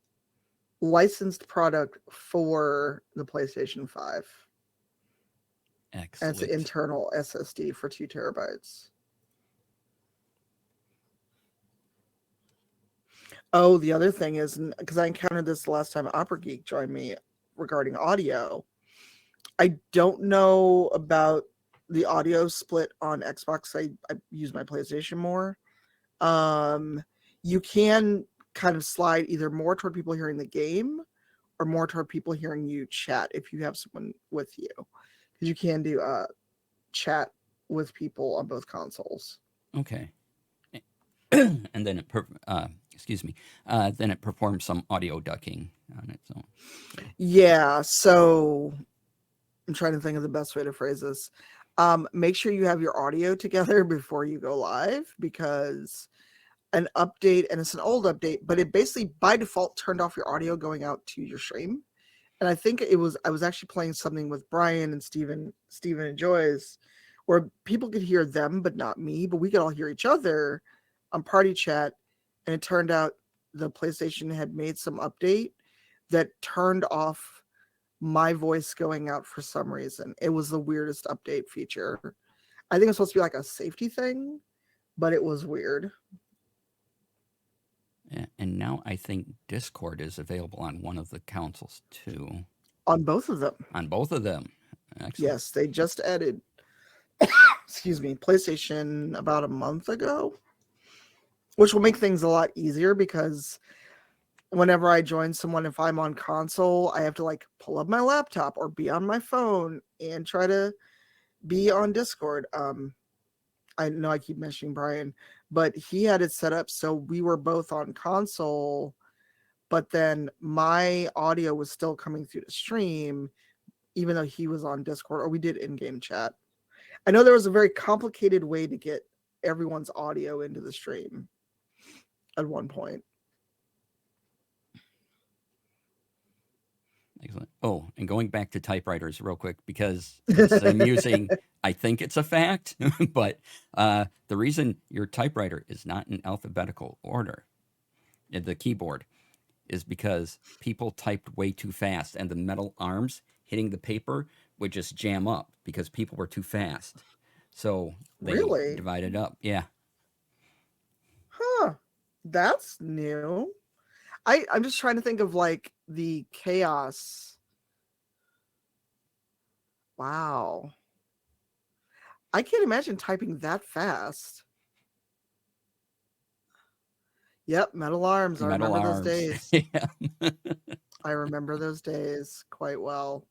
licensed product for the PlayStation 5. And it's an Excellent. internal SSD for 2 terabytes. Oh, the other thing is, because I encountered this the last time Opera Geek joined me regarding audio, I don't know about the audio split on Xbox. I use my PlayStation more. Um, you can kind of slide either more toward people hearing the game or more toward people hearing you chat if you have someone with you, because you can do chat with people on both consoles. Okay. And then excuse me, then it performs some audio ducking on its own. So, Yeah, so I'm trying to think of the best way to phrase this. Make sure you have your audio together before you go live, because an update, and it's an old update, but it basically by default turned off your audio going out to your stream. And I was actually playing something with Brian and Steven and Joyce, where people could hear them but not me, but we could all hear each other on party chat. And it turned out the PlayStation had made some update that turned off my voice going out for some reason. It was the weirdest update feature. I think it's supposed to be like a safety thing, but it was weird. Yeah, and now I think Discord is available on one of the consoles too. On both of them. On both of them. Excellent. Yes, they just added excuse me, PlayStation about a month ago, which will make things a lot easier because whenever I join someone, if I'm on console, I have to like pull up my laptop or be on my phone and try to be on Discord. I know I keep mentioning Brian, but he had it set up so we were both on console, but then my audio was still coming through the stream, even though he was on Discord, or we did in-game chat. I know there was a very complicated way to get everyone's audio into the stream at one point. Excellent. Oh, and going back to typewriters real quick, because it's amusing. I think it's a fact, but the reason your typewriter is not in alphabetical order, the keyboard, is because people typed way too fast and the metal arms hitting the paper would just jam up because people were too fast. So they Really? divided up. Yeah. Huh. That's new. I'm just trying to think of like the chaos. Wow. I can't imagine typing that fast. Yep, metal arms. I Metal remember those arms. days. Yeah. I remember those days quite well.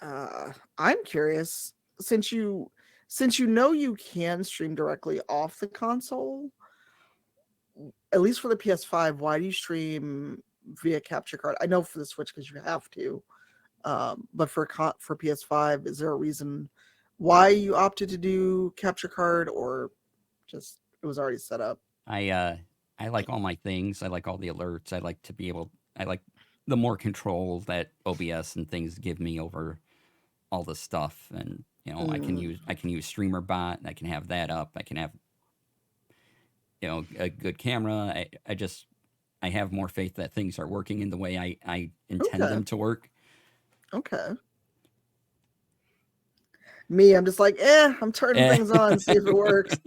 I'm curious, since you know you can stream directly off the console, at least for the PS5, why do you stream via capture card? I know for the Switch because you have to, but for PS5, is there a reason why you opted to do capture card, or just it was already set up? I like all my things. I like all the alerts. I like to be able. I like the more control that OBS and things give me over all the stuff. And Mm, I can use Streamer Bot. I can have that up. I can have a good camera. I have more faith that things are working in the way I intend okay, them to work. okay. Me, I'm just like, I'm turning Eh, things on, see if it works.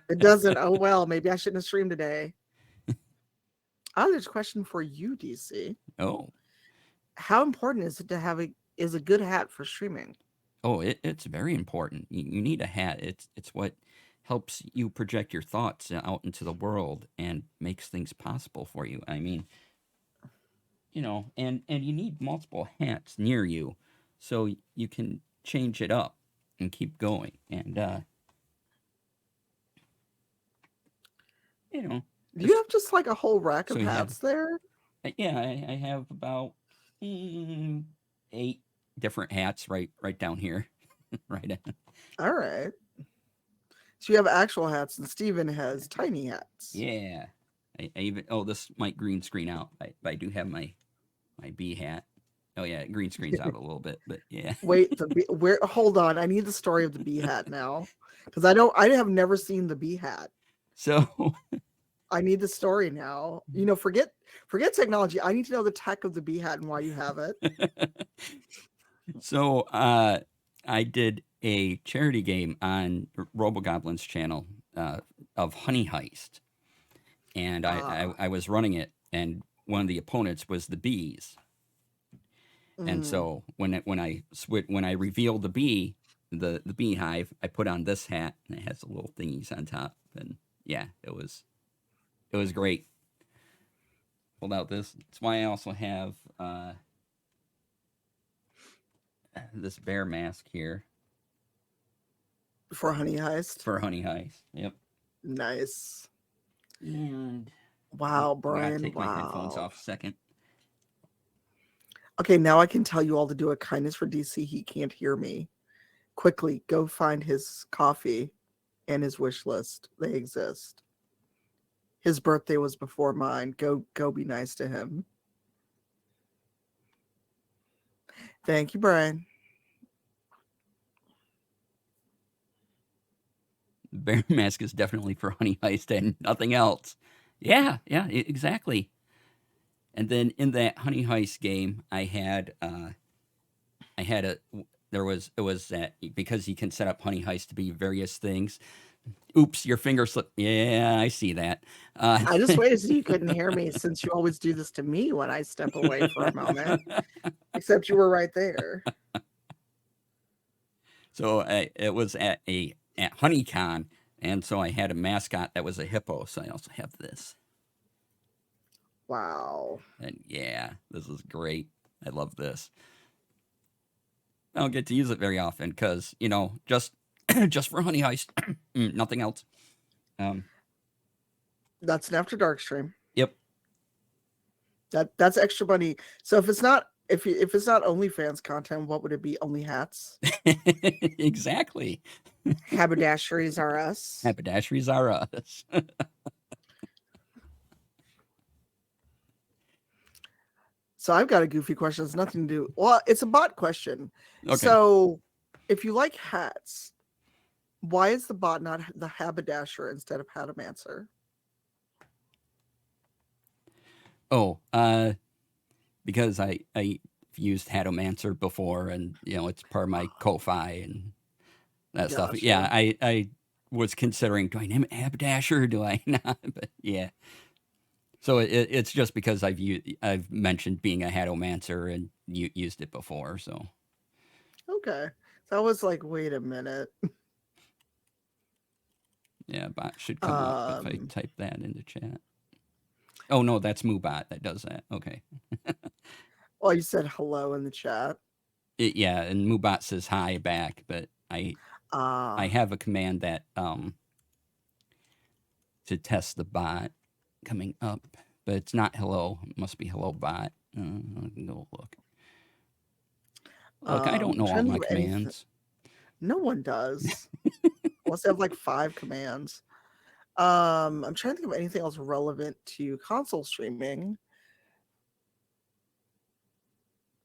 It doesn't. Oh well, maybe I shouldn't have streamed today. There's a question for you, DC. oh, How important is it to have a good hat for streaming? it's very important. You need a hat. It's what helps you project your thoughts out into the world and makes things possible for you. I mean, and you need multiple hats near you so you can change it up and keep going. And you know, Do you this have just like a whole rack so of you have hats there? yeah, I have about 8 different hats right down here, right. All right. So you have actual hats, and Steven has tiny hats. Yeah, I even this might green screen out. But I do have my bee hat. Oh yeah, green screen's out a little bit, but yeah. Wait, where? Hold on, I need the story of the bee hat now, because I have never seen the bee hat. So I need the story now. Forget technology. I need to know the tech of the bee hat and why you have it. so I did a charity game on RoboGoblin's channel of Honey Heist, and Ah, I was running it, and one of the opponents was the bees. And mm, so when I revealed the bee, the beehive, I put on this hat, and it has the little thingies on top, and yeah, it was great. Pulled out this. That's why I also have this bear mask here for Honey Heist. for Honey Heist. Yep. Nice. And Wow, I gotta Brian. take my headphones Wow. off a second. Okay, now I can tell you all to do a kindness for DC. He can't hear me. Quickly, go find his coffee. and his wish list. They exist. His birthday was before mine. Go be nice to him. Thank you, Brian. Bear mask is definitely for Honey Heist and nothing else. Yeah, yeah, exactly. And then in that Honey Heist game, I had a there was it was that because you can set up Honey Heist to be various things. Oops, your finger slipped. Yeah, I see that. I just waited so you couldn't hear me since you always do this to me when I step away for a moment. Except you were right there. So it was at HoneyCon, and so I had a mascot that was a hippo. So I also have this, Wow. and yeah, this is great. I love this. I don't get to use it very often because just just for Honey Heist, nothing else. Um, That's an after dark stream. yep. That's extra money. So if it's not OnlyFans content, what would it be? Only hats? Exactly. Haberdasheries are us. Haberdasheries are us. So I've got a goofy question. It's nothing to do. Well, it's a bot question. Okay. So if you like hats, why is the bot not the haberdasher instead of hatamancer? Oh, because I've used Hatomancer before, and it's part of my Ko-fi and that stuff. Gotcha. Yeah, I was considering, do I name it Haberdasher or do I not? But yeah. So it's just because I've mentioned being a Hatomancer and used it before. So Okay. So I was like, wait a minute. yeah, bot should come up if I Um, type that into chat. Oh no, that's Moobot that does that. Okay. well, you said hello in the chat. Yeah, and Moobot says hi back, but I Uh, have a command that to test the bot coming up, but it's not hello. It must be hello bot. I can go look. Look, I don't I'm know all trying to my think of anything. commands. No one does. Unless they have like 5 commands. I'm trying to think of anything else relevant to console streaming.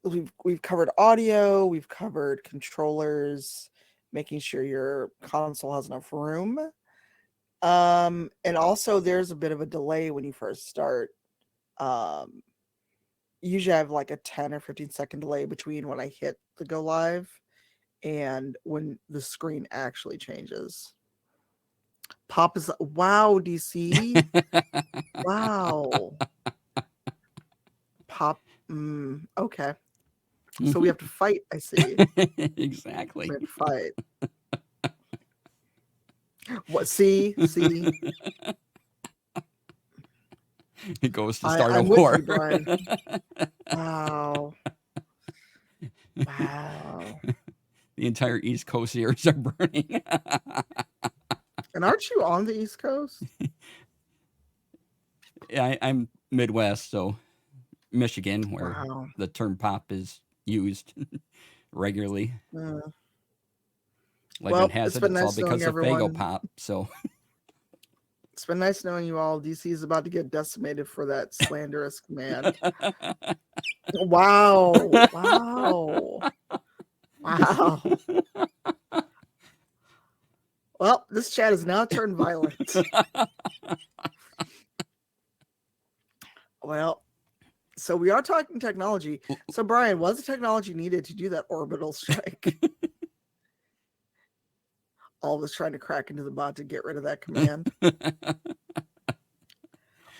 We've covered audio, we've covered controllers, making sure your console has enough room. And also there's a bit of a delay when you first start. Um, Usually I have like a 10 or 15-second delay between when I hit the go live and when the screen actually changes. Pop is wow, DC. Wow. Pop. Okay. So we have to fight. I see. We Exactly. have to fight. What? See. It goes to start a I'm with war. you, Brian. Wow. Wow. The entire East Coast ears are burning. And aren't you on the East Coast? Yeah, I'm Midwest, so Michigan, where Wow. the term pop is used regularly. Uh, Legend well, has it's it, been it's all nice knowing because of Fago everyone. Pop. So It's been nice knowing you all. DC is about to get decimated for that slanderous command. Wow. Wow. Wow. Well, this chat has now turned violent. Well, so we are talking technology. So, Brian, what's the technology needed to do that orbital strike? All of us trying to crack into the bot to get rid of that command.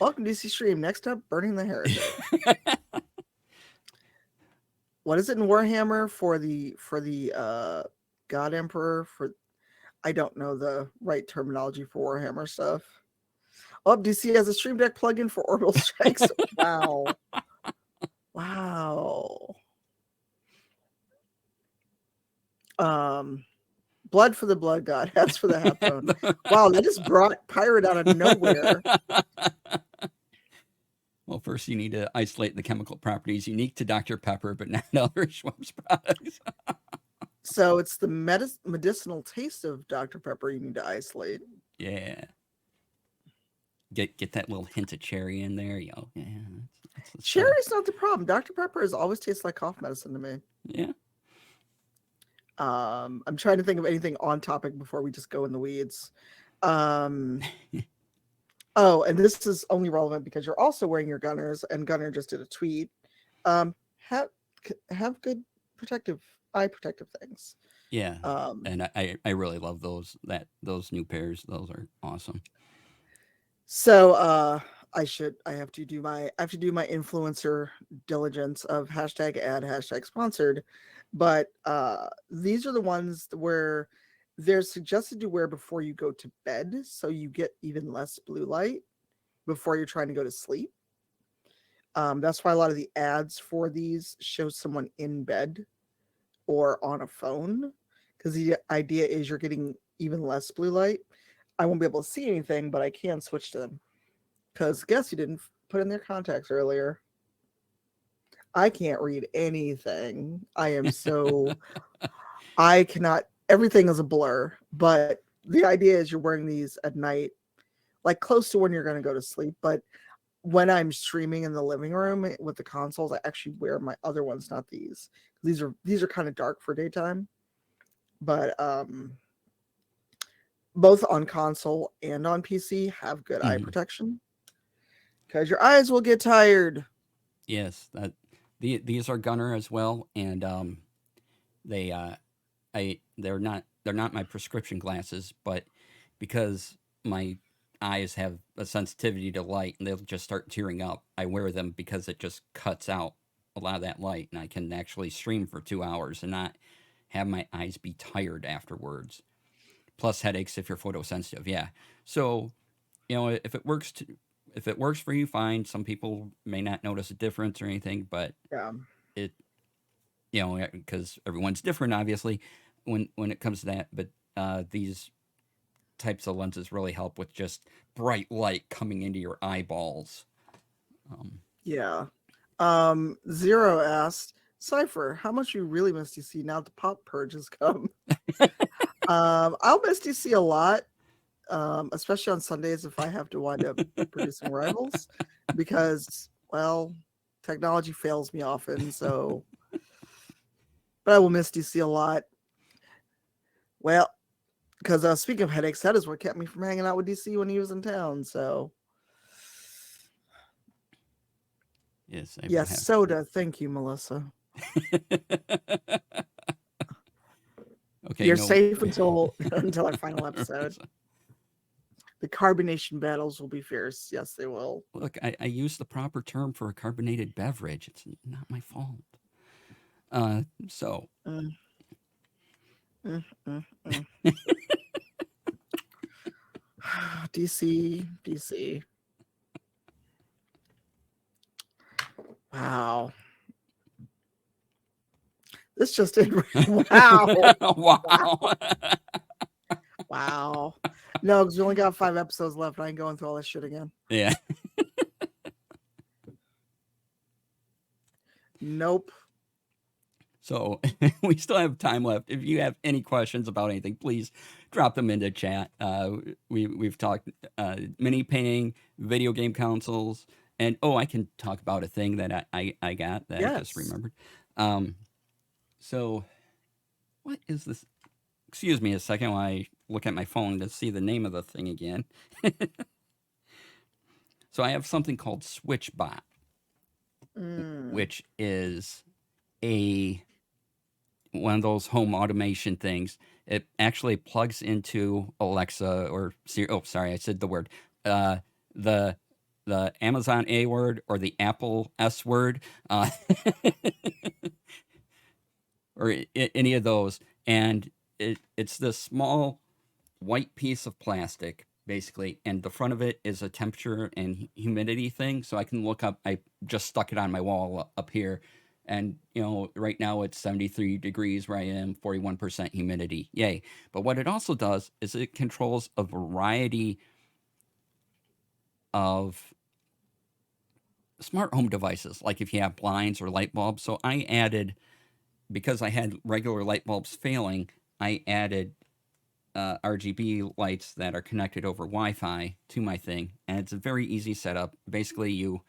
Welcome to DC Stream. Next up, burning the heretic. What is it in Warhammer for the God Emperor? For I don't know the right terminology for Warhammer stuff. Oh, DC has a Stream Deck plugin for orbital strikes. Wow. Wow. Blood for the blood god, hats for the hat throne. Wow, that just brought pirate out of nowhere. Well, first you need to isolate the chemical properties unique to Dr. Pepper, but not other Schweppes products. So it's the medicinal taste of Dr. Pepper you need to isolate. Yeah. Get that little hint of cherry in there. Yeah, that's the stuff. Cherry's not the problem. Dr. Pepper has always tastes like cough medicine to me. Yeah. I'm trying to think of anything on topic before we just go in the weeds. Um, oh, and this is only relevant because you're also wearing your Gunners, and Gunner just did a tweet. Have good protective eye protective things. Yeah. Um, And I really love those new pairs. Those are awesome. so I have to do my influencer diligence of hashtag ad hashtag sponsored, but these are the ones where they're suggested to wear before you go to bed, so you get even less blue light before you're trying to go to sleep. That's why a lot of the ads for these show someone in bed or on a phone, because the idea is you're getting even less blue light. I won't be able to see anything, but I can switch to them. Because guess you didn't put in their contacts earlier. I can't read anything. I cannot, everything is a blur. But the idea is you're wearing these at night, like close to when you're going to go to sleep. But when I'm streaming in the living room with the consoles, I actually wear my other ones, not these. These are kind of dark for daytime, but both on console and on PC have good eye Mhm. protection because your eyes will get tired. Yes. These are Gunner as well, and they they're not my prescription glasses, but because my eyes have a sensitivity to light and they'll just start tearing up, I wear them because it just cuts out a lot of that light, and I can actually stream for 2 hours and not have my eyes be tired afterwards. Plus headaches if you're photosensitive. Yeah. So if it works for you, fine. Some people may not notice a difference or anything, but Yeah. it because everyone's different, obviously, when it comes to that. But these types of lenses really help with just bright light coming into your eyeballs. Um, Yeah. Zero asked, Cypher, how much you really miss DC now the pop purge has come? I'll miss DC a lot, especially on Sundays if I have to wind up producing rivals, because, well, technology fails me often, so, but I will miss DC a lot. Well, because speaking of headaches, that is what kept me from hanging out with DC when he was in town, so. yes, I will Yes, have. soda. Thank you, Melissa. Okay, You're no. safe until until our final episode. The carbonation battles will be fierce. Yes, they will. Look, I used the proper term for a carbonated beverage. It's not my fault. So Mm, mm, mm, mm. DC, DC. Wow. This just did. Wow. wow. Wow. Wow. No, because we only got 5 episodes left. I ain't going through all this shit again. Yeah. Nope. So we still have time left. If you have any questions about anything, please drop them into chat. We've talked mini painting, video game consoles, and oh, I can talk about a thing that I got that I just Yes. remembered. Um, so what is this? Excuse me a second while I look at my phone to see the name of the thing again. So I have something called SwitchBot, Mm. which is a one of those home automation things. It actually plugs into Alexa or Siri. Oh, sorry, I said the word. Uh, the the Amazon A word or the Apple S word, or any of those, and it's this small white piece of plastic basically, and the front of it is a temperature and humidity thing, so I can look up. I just stuck it on my wall up here, and right now it's 73 degrees where I am, 41% humidity. Yay! But what it also does is it controls a variety of smart home devices, like if you have blinds or light bulbs. So I added because I had regular light bulbs failing, I added RGB lights that are connected over Wi-Fi to my thing, and it's a very easy setup. Basically, you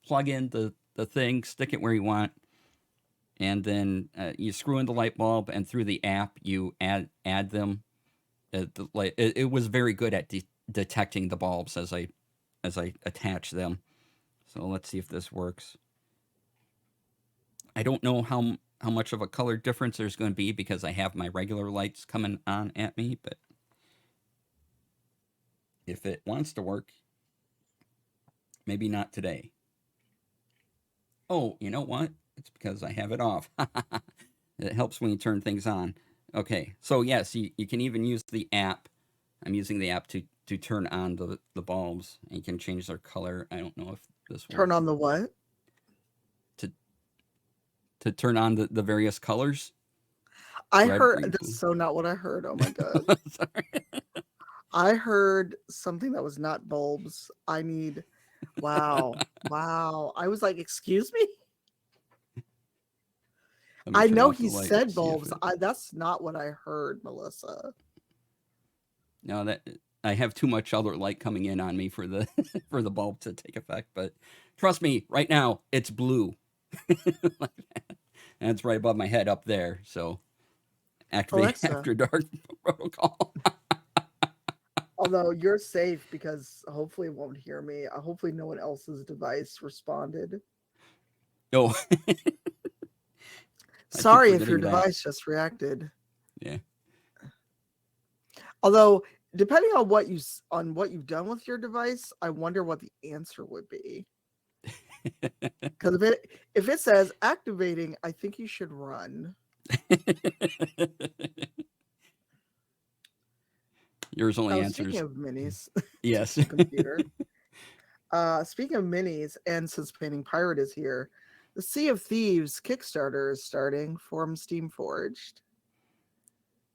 plug in the thing, stick it where you want, and then you screw in the light bulb, and through the app you add them. It was very good at detecting the bulbs as I attach them. So let's see if this works. I don't know how much of a color difference there's going to be because I have my regular lights coming on at me, but if it wants to work, maybe not today. Oh, you know what? It's because I have it off. It helps when you turn things on. Okay, so yes, you can even use the app. I'm using the app to turn on the bulbs, and you can change their color. I don't know if this will Turn on the what? to to turn on the various colors, I red, heard green, that's blue. so not what I heard. Oh my god. Sorry. I heard something that was not bulbs. I need wow. Wow. I was like, "Excuse me?" Let me I turn know off he the light. said See if bulbs. it. That's not what I heard, Melissa. No, that I have too much other light coming in on me for the for the bulb to take effect. But trust me, right now it's blue, and it's right above my head up there. So activate Alexa, after dark protocol. although you're safe because hopefully it won't hear me. Hopefully no one else's device responded. Oh, I keep Sorry if your forgetting that. device just reacted. Yeah. Although depending on what you've done with your device, I wonder what the answer would be. Because if it says activating, I think you should run. Yours only Oh, speaking answers of minis, yes. computer. Speaking of minis, and since Painting Pirate is here, the Sea of Thieves Kickstarter is starting from Steam Forged.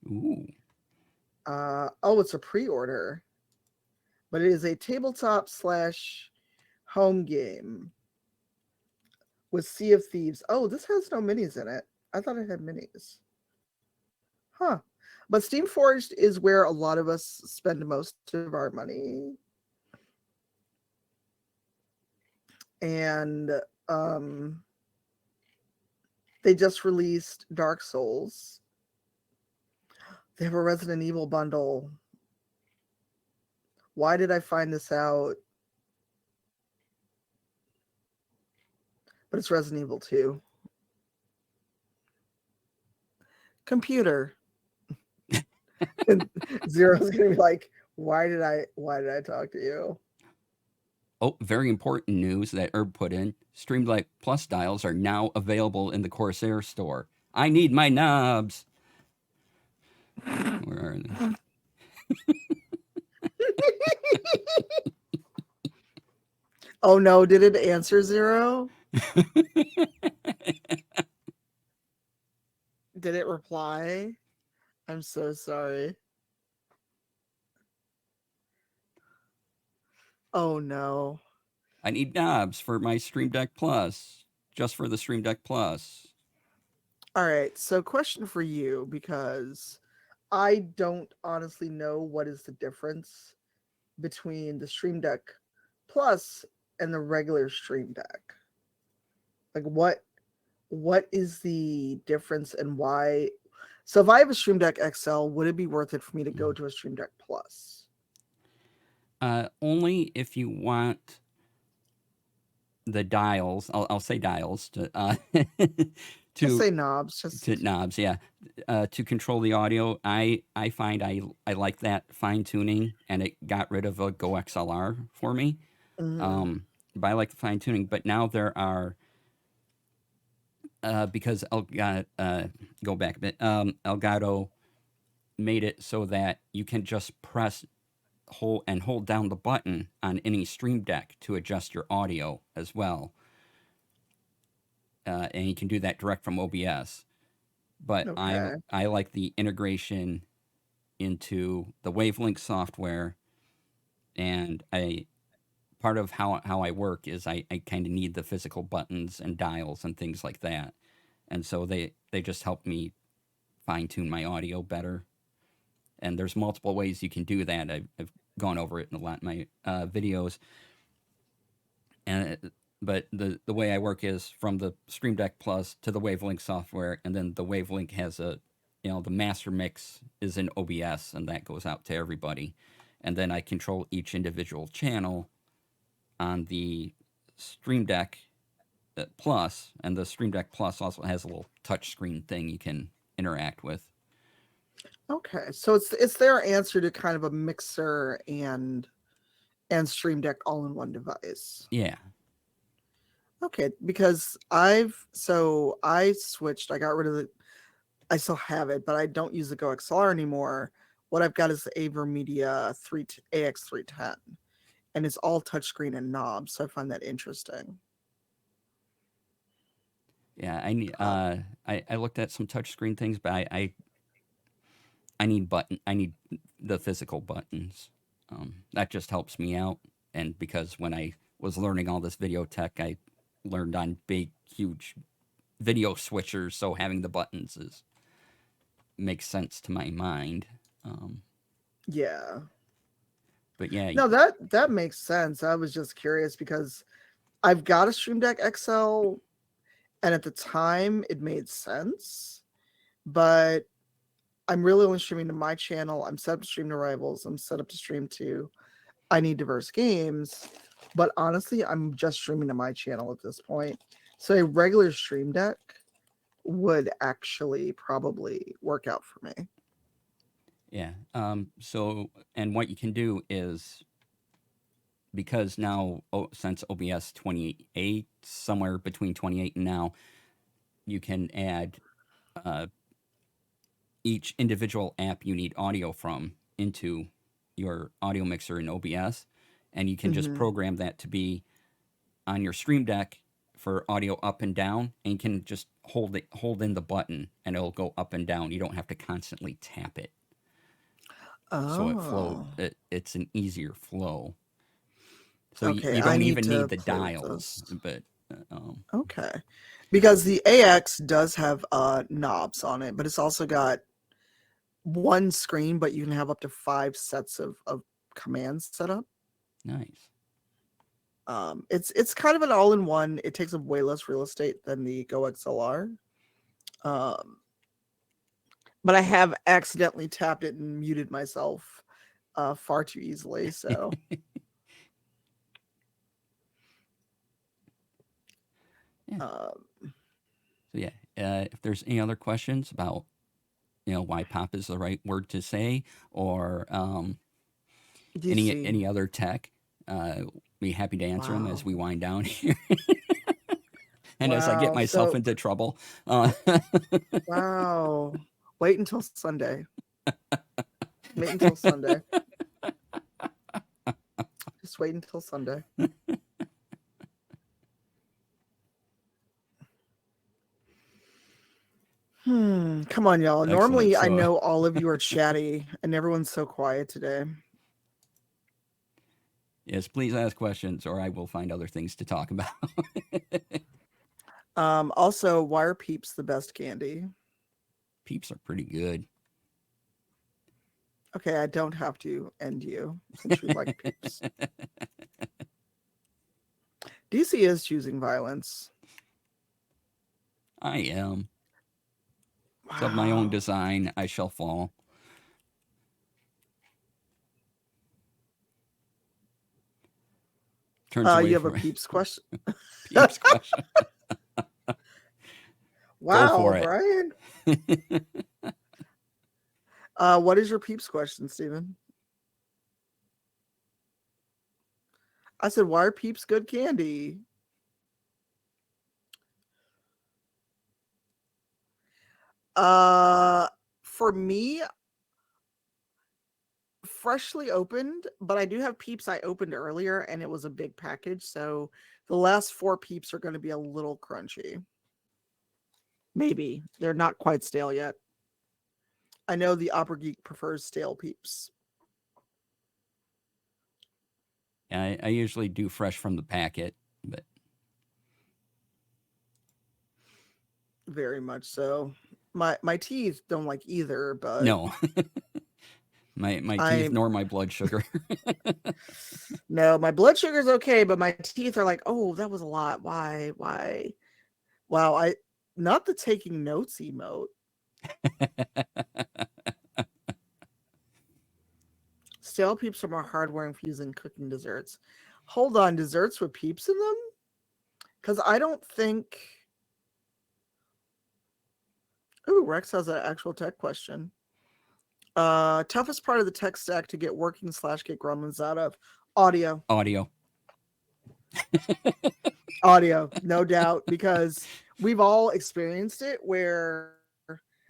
Ooh. Oh, it's a pre-order, but it is a tabletop slash home game with Sea of Thieves. Oh, this has no minis in it. I thought it had minis. Huh. But Steam Forged is where a lot of us spend most of our money. And um, they just released Dark Souls. They have a Resident Evil bundle. Why did I find this out? But it's Resident Evil 2. Computer. And Zero's gonna be like, why did I talk to you? Oh, very important news that Herb put in. Streamlight Plus dials are now available in the Corsair store. I need my knobs. Where are they? Oh no, did it answer Zero? Did it reply? I'm so sorry. Oh no. I need knobs for my Stream Deck Plus. Just for the Stream Deck Plus. All right. So question for you, because I don't honestly know what is the difference between the Stream Deck Plus and the regular Stream Deck. Like what is the difference and why? So if I have a Stream Deck XL, would it be worth it for me to go to a Stream Deck Plus? Only if you want the dials. I'll say dials to Just to say knobs. Just knobs. Yeah, to control the audio. I find I like that fine tuning, and it got rid of a Go XLR for me. mhm. Um, but I like the fine tuning. But now there are because go back a bit. Elgato made it so that you can just press hold down the button on any Stream Deck to adjust your audio as well, and you can do that direct from OBS. But Okay. I like the integration into the Wavelink software, and I part of how I work is I kind of need the physical buttons and dials and things like that. and so they just help me fine tune my audio better. And there's multiple ways you can do that. I've gone over it in a lot of my videos. And but the way I work is from the Stream Deck Plus to the Wavelink software, and then the Wavelink has a, the master mix is in OBS, and that goes out to everybody, and then I control each individual channel on the Stream Deck Plus, and the Stream Deck Plus also has a little touch screen thing you can interact with. Okay, so it's their answer to kind of a mixer and Stream Deck all in one device. Yeah. Okay, because I switched. I got rid of the. I still have it, but I don't use the Go XLR anymore. What I've got is the AverMedia AX310, and it's all touchscreen and knobs. So I find that interesting. Yeah, I need. Uh, I looked at some touchscreen things, but I need I need the physical buttons. That just helps me out. And because when I was learning all this video tech, I learned on big, huge video switchers, so having the buttons is makes sense to my mind. yeah. But yeah, No, that makes sense. I was just curious because I've got a Stream Deck XL, and at the time it made sense, but I'm really only streaming to my channel. I'm set up to stream to Rivals. I'm set up to stream to I Need Diverse Games. But honestly, I'm just streaming to my channel at this point. So a regular Stream Deck would actually probably work out for me. yeah. So, and what you can do is because now, since OBS 28, somewhere between 28 and now, you can add uh, each individual app you need audio from into your audio mixer in OBS, and you can just Mm-hmm. program that to be on your Stream Deck for audio up and down, and you can just hold in the button, and it'll go up and down. You don't have to constantly tap it, so Oh, it's an easier flow. So okay. you I don't need even to need the play with dials, this. but Okay. Because the AX does have knobs on it, but it's also got one screen, but you can have up to 5 sets of commands set up. nice. It's kind of an all-in-one. It takes up way less real estate than the Go XLR. Um, but I have accidentally tapped it and muted myself far too easily. So Yeah. um, So yeah, if there's any other questions about why pop is the right word to say, or DC. any other tech, be happy to answer them as Wow. we wind down here, and as I get Wow. myself So into trouble. Uh, wow. Wait until Sunday. Wait until Sunday. Just wait until Sunday. Come on, y'all. Excellent. Normally, I So know all of you are chatty, and everyone's so quiet today. yes, please ask questions, or I will find other things to talk about. Also, why are Peeps the best candy? Peeps are pretty good. Okay, I don't have to end you since you like Peeps. DC is choosing violence. I am. It's of my own Wow. design. I shall fall. Turns away You have a from Peeps question? Peeps question. Go Wow, for it. Brian. What is your Peeps question, Steven? I said, why are Peeps good candy? Uh, for me, freshly opened, but I do have Peeps I opened earlier, and it was a big package, so the last 4 Peeps are going to be a little crunchy. Maybe they're not quite stale yet. I know the Opera Geek prefers stale Peeps. I usually do fresh from the packet, but very much so. My teeth don't like either, but No, my teeth I nor my blood sugar. no, my blood sugar's okay, but my teeth are like, oh, that was a lot. Why? Wow, I not the taking notes emote. Stale peeps are more hardware infusing cooking desserts. Hold on, desserts with peeps in them? Because I don't think. Ooh, Rex has an actual tech question. Toughest part of the tech stack to get working slash get gremlins out of audio. Audio. Audio, no doubt, because we've all experienced it where,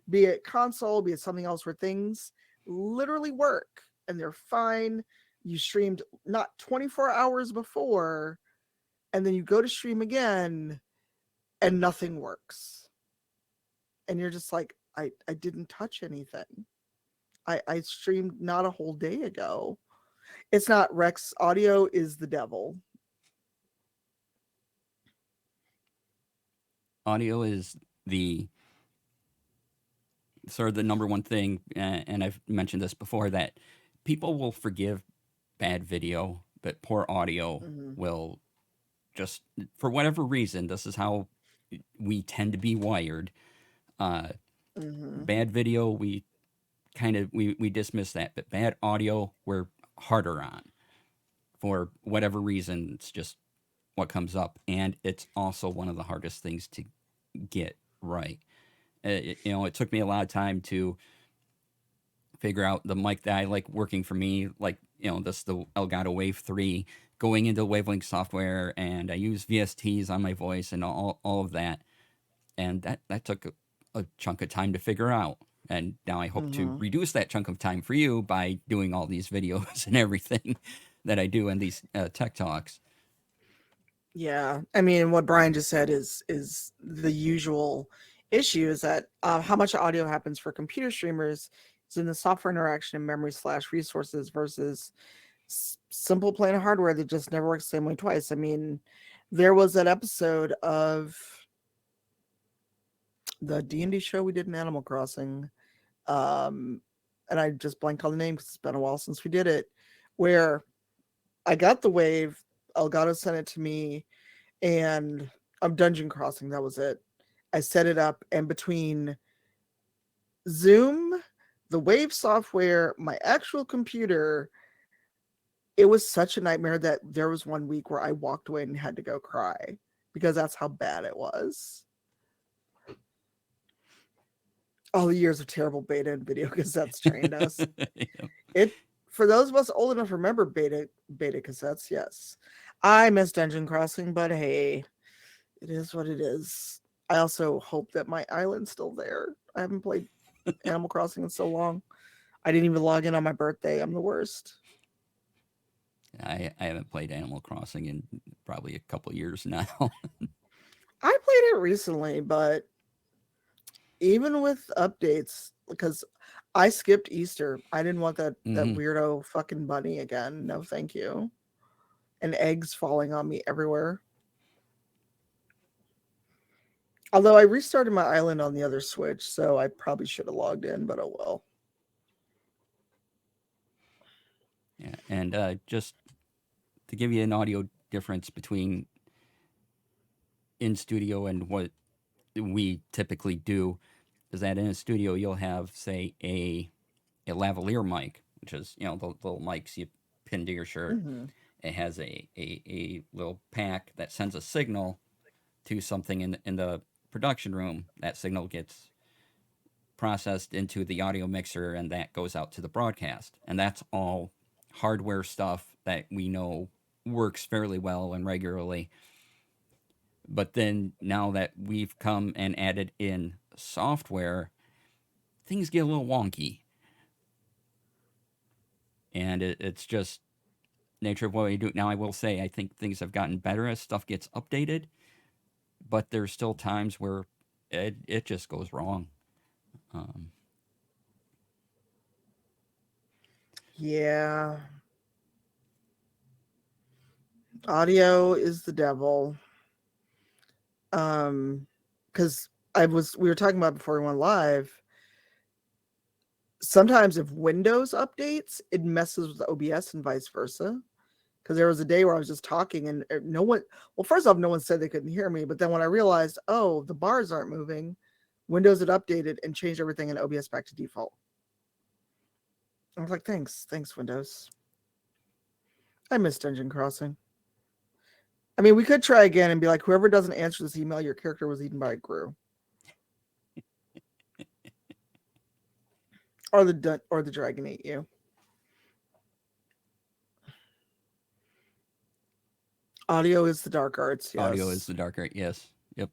be it console, be it something else, where things literally work and they're fine. You streamed not 24 hours before, and then you go to stream again and nothing works. And you're just like, I didn't touch anything. I streamed not a whole day ago. It's not Rex. Audio is the devil. Audio is the sort of the number one thing, and I've mentioned this before, that people will forgive bad video, but poor audio Mm-hmm. will just, for whatever reason, this is how we tend to be wired. Uh, Mm-hmm. Bad video, we we dismiss that, but bad audio, we're harder on for whatever reason. It's just what comes up, and it's also one of the hardest things to get right. It took me a lot of time to figure out the mic that I like working for me, like this the Elgato Wave 3, going into Wavelength software, and I use VSTs on my voice and all of that, and that took a chunk of time to figure out. And now I hope to Mm-hmm. reduce that chunk of time for you by doing all these videos and everything that I do in these tech talks. Yeah, I mean, what Brian just said is the usual issue is that how much audio happens for computer streamers is in the software interaction and memory slash resources versus simple plain hardware that just never works the same way twice. I mean, there was that episode of the D&D show we did in Animal Crossing, um, and I just blanked on the name because it's been a while since we did it, where I got the wave, Elgato sent it to me, and I'm Dungeon Crossing. That was it. I set it up, and between Zoom, the Wave software, my actual computer, it was such a nightmare that there was one week where I walked away and had to go cry because that's how bad it was. All the years of terrible beta and video cassettes trained us. It for those of us old enough to remember beta cassettes, yes. I miss Dungeon Crossing, but hey, it is what it is. I also hope that my island's still there. I haven't played Animal Crossing in so long. I didn't even log in on my birthday. I'm the worst. I haven't played Animal Crossing in probably a couple years now. I played it recently, but even with updates, because I skipped Easter. I didn't want that Hmm. weirdo fucking bunny again. No, thank you. And eggs falling on me everywhere. Although I restarted my island on the other Switch, so I probably should have logged in, but oh well. Yeah, and just to give you an audio difference between in studio and what we typically do, is that in a studio you'll have, say, a lavalier mic, which is the little mics you pin to your shirt. Mm-hmm. It has a little pack that sends a signal to something in the production room. That signal gets processed into the audio mixer, and that goes out to the broadcast. And that's all hardware stuff that we know works fairly well and regularly. But then now that we've come and added in software, things get a little wonky. And it's just nature of what we do. Now, I will say, I think things have gotten better as stuff gets updated, but there's still times where it just goes wrong. Um, Yeah, audio is the devil. Um, because we were talking about before we went live. Sometimes if Windows updates, it messes with OBS and vice versa. Because there was a day where I was just talking and no one, well, first off, no one said they couldn't hear me. But then when I realized, oh, the bars aren't moving, Windows had updated and changed everything in OBS back to default. I was like, thanks, Windows. I miss Dungeon Crossing. I mean, we could try again and be like, whoever doesn't answer this email, your character was eaten by a Gru. Or the dragon ate you. Audio is the dark arts, yes. Audio is the dark art, yes. Yep.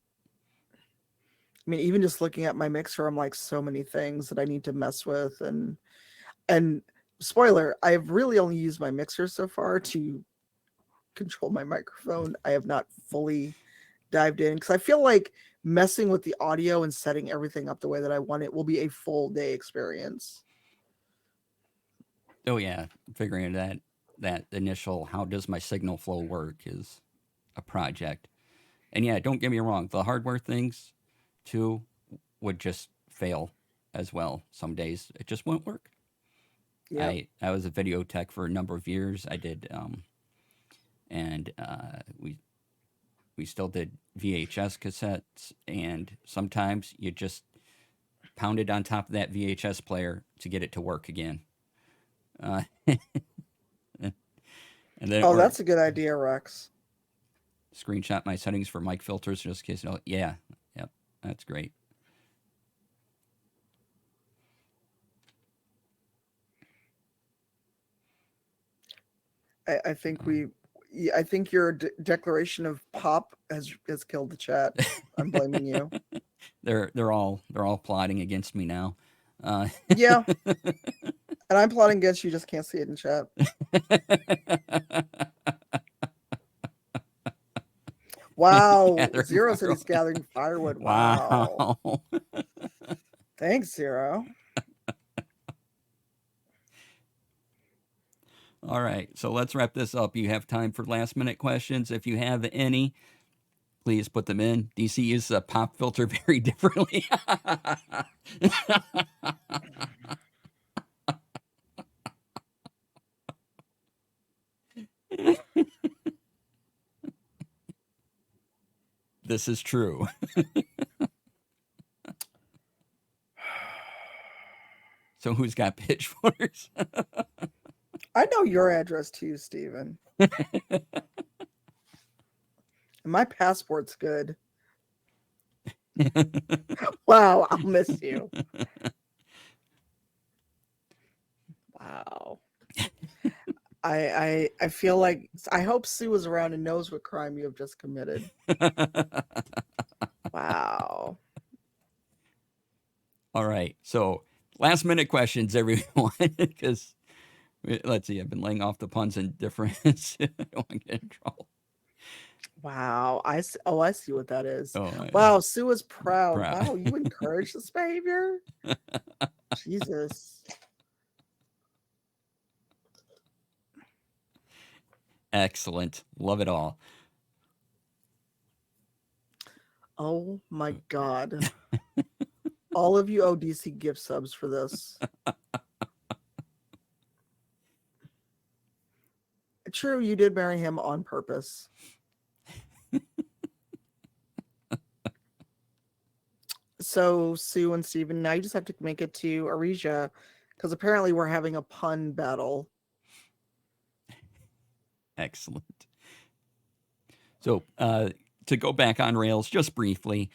I mean, even just looking at my mixer, I'm like, so many things that I need to mess with. And spoiler, I've really only used my mixer so far to control my microphone. I have not fully dived in because I feel like messing with the audio and setting everything up the way that I want it will be a full day experience. Oh yeah, figuring that initial how does my signal flow work is a project. And yeah, don't get me wrong, the hardware things too would just fail as well. Some days it just won't work. Yeah. I was a video tech for a number of years. I did, and we still did VHS cassettes, and sometimes you just pounded on top of that VHS player to get it to work again. And then it Oh, worked. that's a good idea, Rex. Screenshot my settings for mic filters just in case. You know, yeah, yep, that's great. I think I think your declaration of pop has killed the chat. I'm blaming you. They're all plotting against me now. Yeah, and I'm plotting against you. Just can't see it in chat. Wow, Zero said he's gathering firewood. Wow. Thanks, Zero. All right, so let's wrap this up. You have time for last minute questions. If you have any, please put them in. DC uses a pop filter very differently. This is true. So who's got pitchforks? I know your address too, Steven. And my passport's good. Wow, I'll miss you. Wow. I feel like I hope Sue was around and knows what crime you have just committed. Wow. All right, so last minute questions, everyone, because let's see, I've been laying off the puns and difference. I don't want to get in trouble. Wow. I see what that is. Oh, wow, Sue is proud. Proud. Wow, you encourage this behavior? Jesus. Excellent. Love it all. Oh my god. All of you ODC gift subs for this. True, you did marry him on purpose. So, Sue and Steven, now you just have to make it to Arisia, because apparently we're having a pun battle. Excellent. So, to go back on rails just briefly.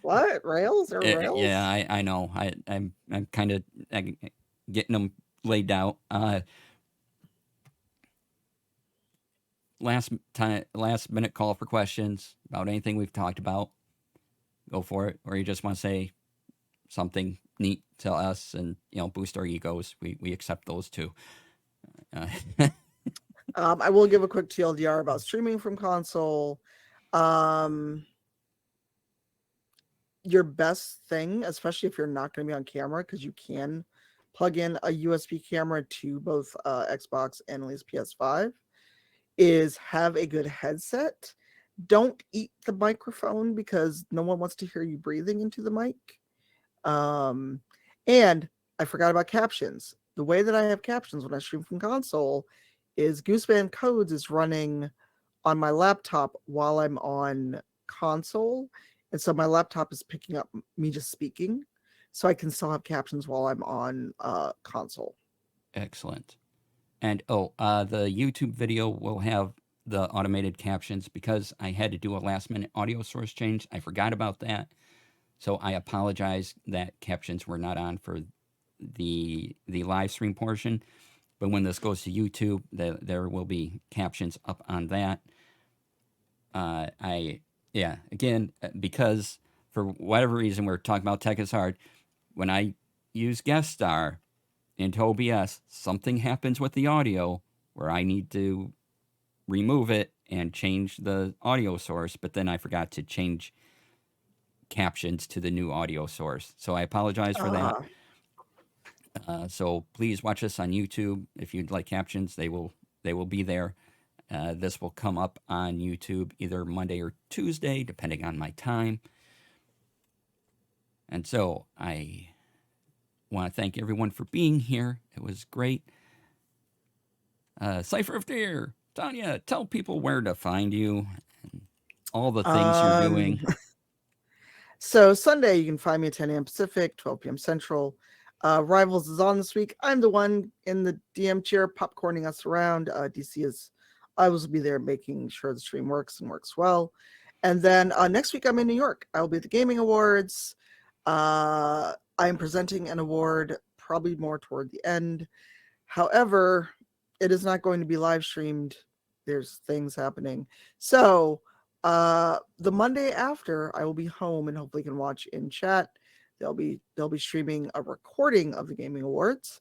What? Rails or rails? Yeah, I know. I'm kind of getting them laid out. Last minute call for questions about anything we've talked about. Go for it, or you just want to say something neat to us and boost our egos. We accept those too. I will give a quick TLDR about streaming from console. Your best thing, especially if you're not going to be on camera, because you can plug in a USB camera to both Xbox and at least PS5, is have a good headset Don't eat the microphone because no one wants to hear you breathing into the mic. Um, and I forgot about captions. The way that I have captions when I stream from console is Gooseband Codes is running on my laptop while I'm on console. And so my laptop is picking up me just speaking. So I can still have captions while I'm on console. Excellent. And the YouTube video will have the automated captions because I had to do a last minute audio source change. I forgot about that. So I apologize that captions were not on for the live stream portion. But when this goes to YouTube, there will be captions up on that. I Yeah, again, because for whatever reason we're talking about tech is hard. When I use guest star into OBS, something happens with the audio where I need to remove it and change the audio source, but then I forgot to change captions to the new audio source. So I apologize for that. Ah, So please watch us on YouTube. If you'd like captions, they will be there. This will come up on YouTube either Monday or Tuesday, depending on my time. And so I want to thank everyone for being here. It was great. Cipher of Fear, Tanya, tell people where to find you and all the things you're um, doing. so Sunday you can find me at 10 a.m. Pacific, 12 p.m. Central. Rivals is on this week. I'm the one in the DM chair popcorning us around. DC is, I will be there making sure the stream works and works well. And then next week I'm in New York. I will be at the Gaming Awards. I am presenting an award probably more toward the end. However, it is not going to be live streamed. There's things happening. So, the Monday after, I will be home and hopefully can watch in chat. They'll be streaming a recording of the Gaming Awards,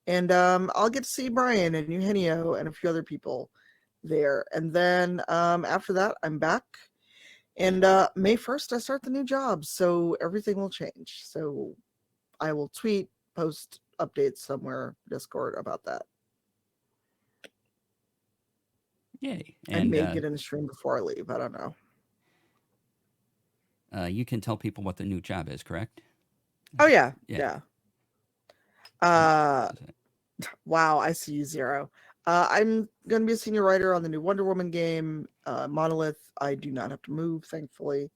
and I'll get to see Brian and Eugenio and a few other people there. And then after that, I'm back. And May 1st, I start the new job, so everything will change. So I will tweet, post updates somewhere, Discord about that. Yay. I And may get in the stream before I leave. I don't know. you can tell people what the new job is, correct? Oh yeah, Yeah. yeah. What Uh is it? wow, I see you, Zero. I'm gonna be a senior writer on the new Wonder Woman game, Monolith. I do not have to move, thankfully.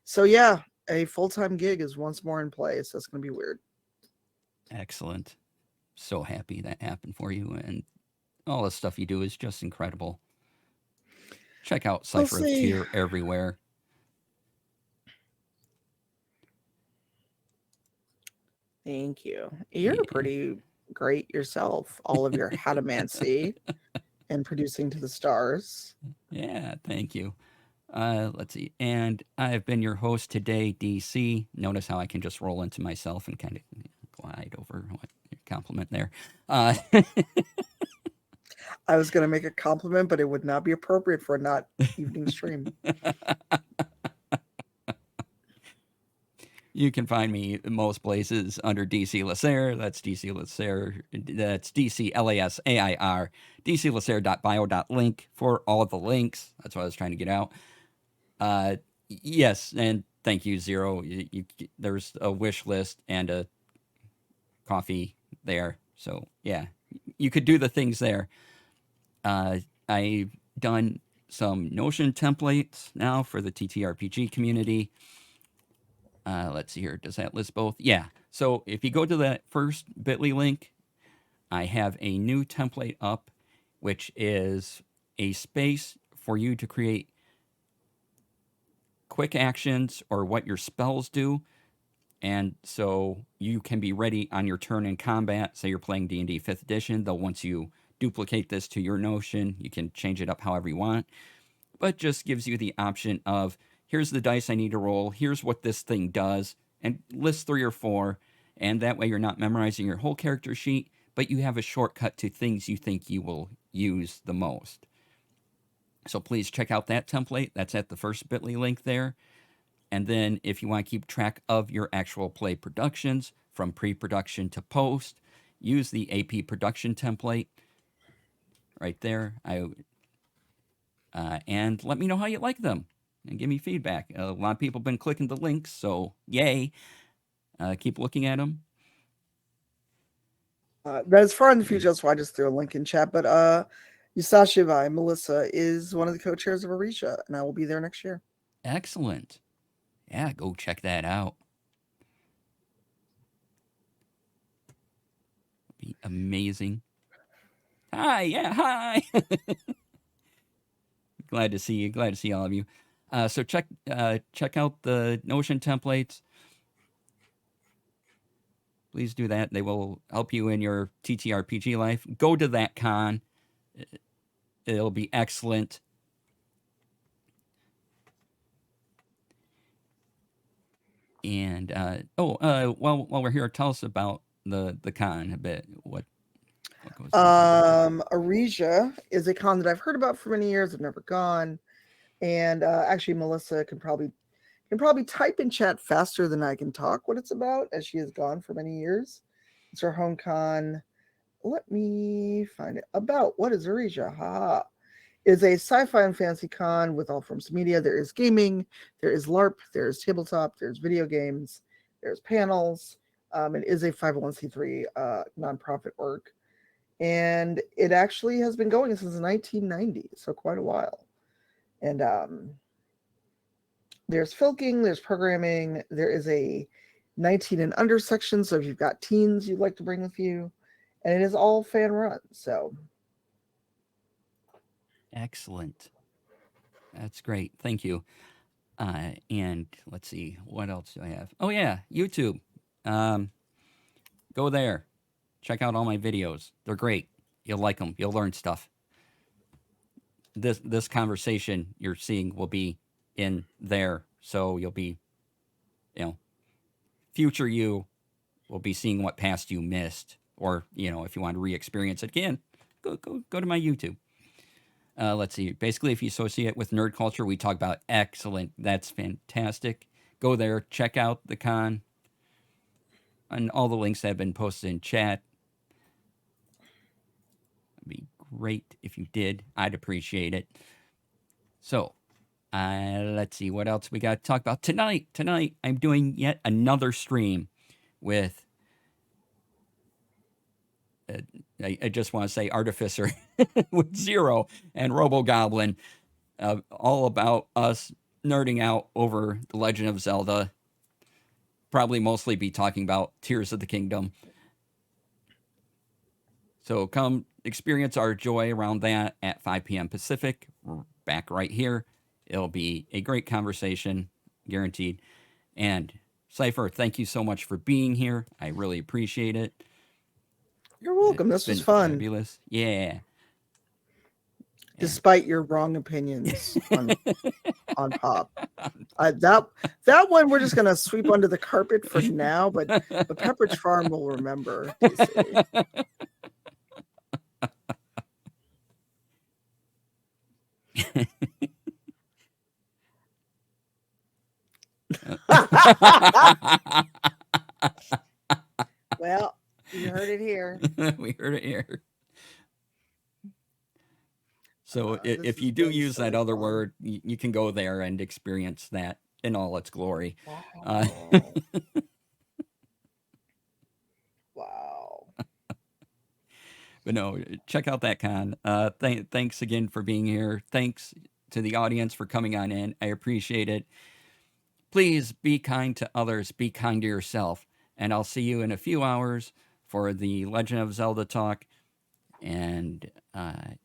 So yeah, a full-time gig is once more in place. That's gonna be weird. Excellent. So happy that happened for you. And all the stuff you do is just incredible. Check out We'll Cipher of see. Tear everywhere. Thank you. You're Yeah. pretty great yourself. All of your hatamancy and producing to the stars. Yeah. Thank you. Let's see. And I've been your host today, DC. Notice how I can just roll into myself and kind of glide over what your compliment there. Uh, I was gonna make a compliment, but it would not be appropriate for a not evening stream. You can find me in most places under DC Lasair. That's DC Lasair. That's DC LASAIR. DCLasair.bio.link for all of the links. That's what I was trying to get out. Yes, and thank you, Zero. There's a wish list and a coffee there. So yeah, you could do the things there. I've done some Notion templates now for the TTRPG community. Let's see here. Does that list both? Yeah. So if you go to that first bit.ly link, I have a new template up, which is a space for you to create quick actions or what your spells do. And so you can be ready on your turn in combat. Say you're playing D&D 5th edition, though once you duplicate this to your Notion, you can change it up however you want. But just gives you the option of here's the dice I need to roll, here's what this thing does, and list 3 or 4. And that way you're not memorizing your whole character sheet, but you have a shortcut to things you think you will use the most. So please check out that template. That's at the first bit.ly link there. And then if you want to keep track of your actual play productions from pre-production to post, use the AP production template right there. and let me know how you like them and give me feedback. A lot of people have been clicking the links, so yay. Keep looking at them. That is far in the future, that's why I just threw a link in chat. But Yusashivai, Melissa, is one of the co-chairs of Arisha, and I will be there next year. Excellent. Yeah, go check that out. Be amazing. Hi, yeah, hi. Glad to see you. Glad to see all of you. So check out the Notion templates. Please do that. They will help you in your TTRPG life. Go to that con. It'll be excellent. And while we're here, tell us about the con a bit. What goes into it? Arisha is a con that I've heard about for many years. I've never gone, and actually, Melissa can probably type in chat faster than I can talk what it's about, as she has gone for many years. It's her home con. Let me find it. About what is Arisha? Haha. Is a sci-fi and fantasy con with all forms of media. There is gaming, there is LARP, there is tabletop, there's video games, there's panels. It is a 501c3 nonprofit org, and it actually has been going since 1990, so quite a while. And there's filking, there's programming, there is a 19 and under section, so if you've got teens you'd like to bring with you, and it is all fan run. So Excellent. That's great. Thank you. And let's see, what else do I have? Oh yeah, YouTube. Um, Go there. Check out all my videos. They're great. You'll like them. You'll learn stuff. This conversation you're seeing will be in there, so you'll be, you know, future you will be seeing what past you missed, or if you want to re-experience it again, go to my YouTube. Let's see. Basically, if you associate with nerd culture, we talk about excellent. That's fantastic. Go there, check out the con, and all the links that have been posted in chat. It'd be great if you did. I'd appreciate it. So, let's see what else we got to talk about tonight. Tonight, I'm doing yet another stream with. I just want to say Artificer with Zero and Robo Goblin, all about us nerding out over The Legend of Zelda. Probably mostly be talking about Tears of the Kingdom. So come experience our joy around that at 5 p.m. Pacific. We're back right here. It'll be a great conversation, guaranteed. And Cypher, thank you so much for being here. I really appreciate it. you're welcome. It's This was been fun. fabulous. Yeah. Despite your wrong opinions on Pop. That one we're just gonna sweep under the carpet for now, but Pepperidge Farm will remember, DC. Well, you heard it here. We heard it here. So This if has you do been use that so other fun. word, you can go there and experience that in all its glory. Wow. Wow. But no, check out that con. Thanks again for being here. Thanks to the audience for coming on in. I appreciate it. Please be kind to others. Be kind to yourself. And I'll see you in a few hours for the Legend of Zelda talk. And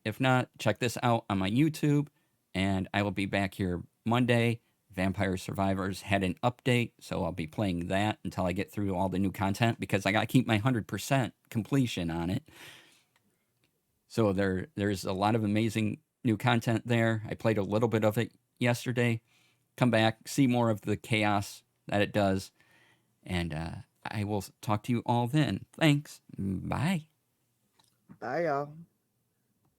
if not, check this out on my YouTube. And I will be back here Monday. Vampire Survivors had an update, so I'll be playing that until I get through all the new content because I got to keep my 100% completion on it. So there's a lot of amazing new content there. I played a little bit of it yesterday. Come back, see more of the chaos that it does, and I will talk to you all then. Thanks. Bye. Bye, y'all.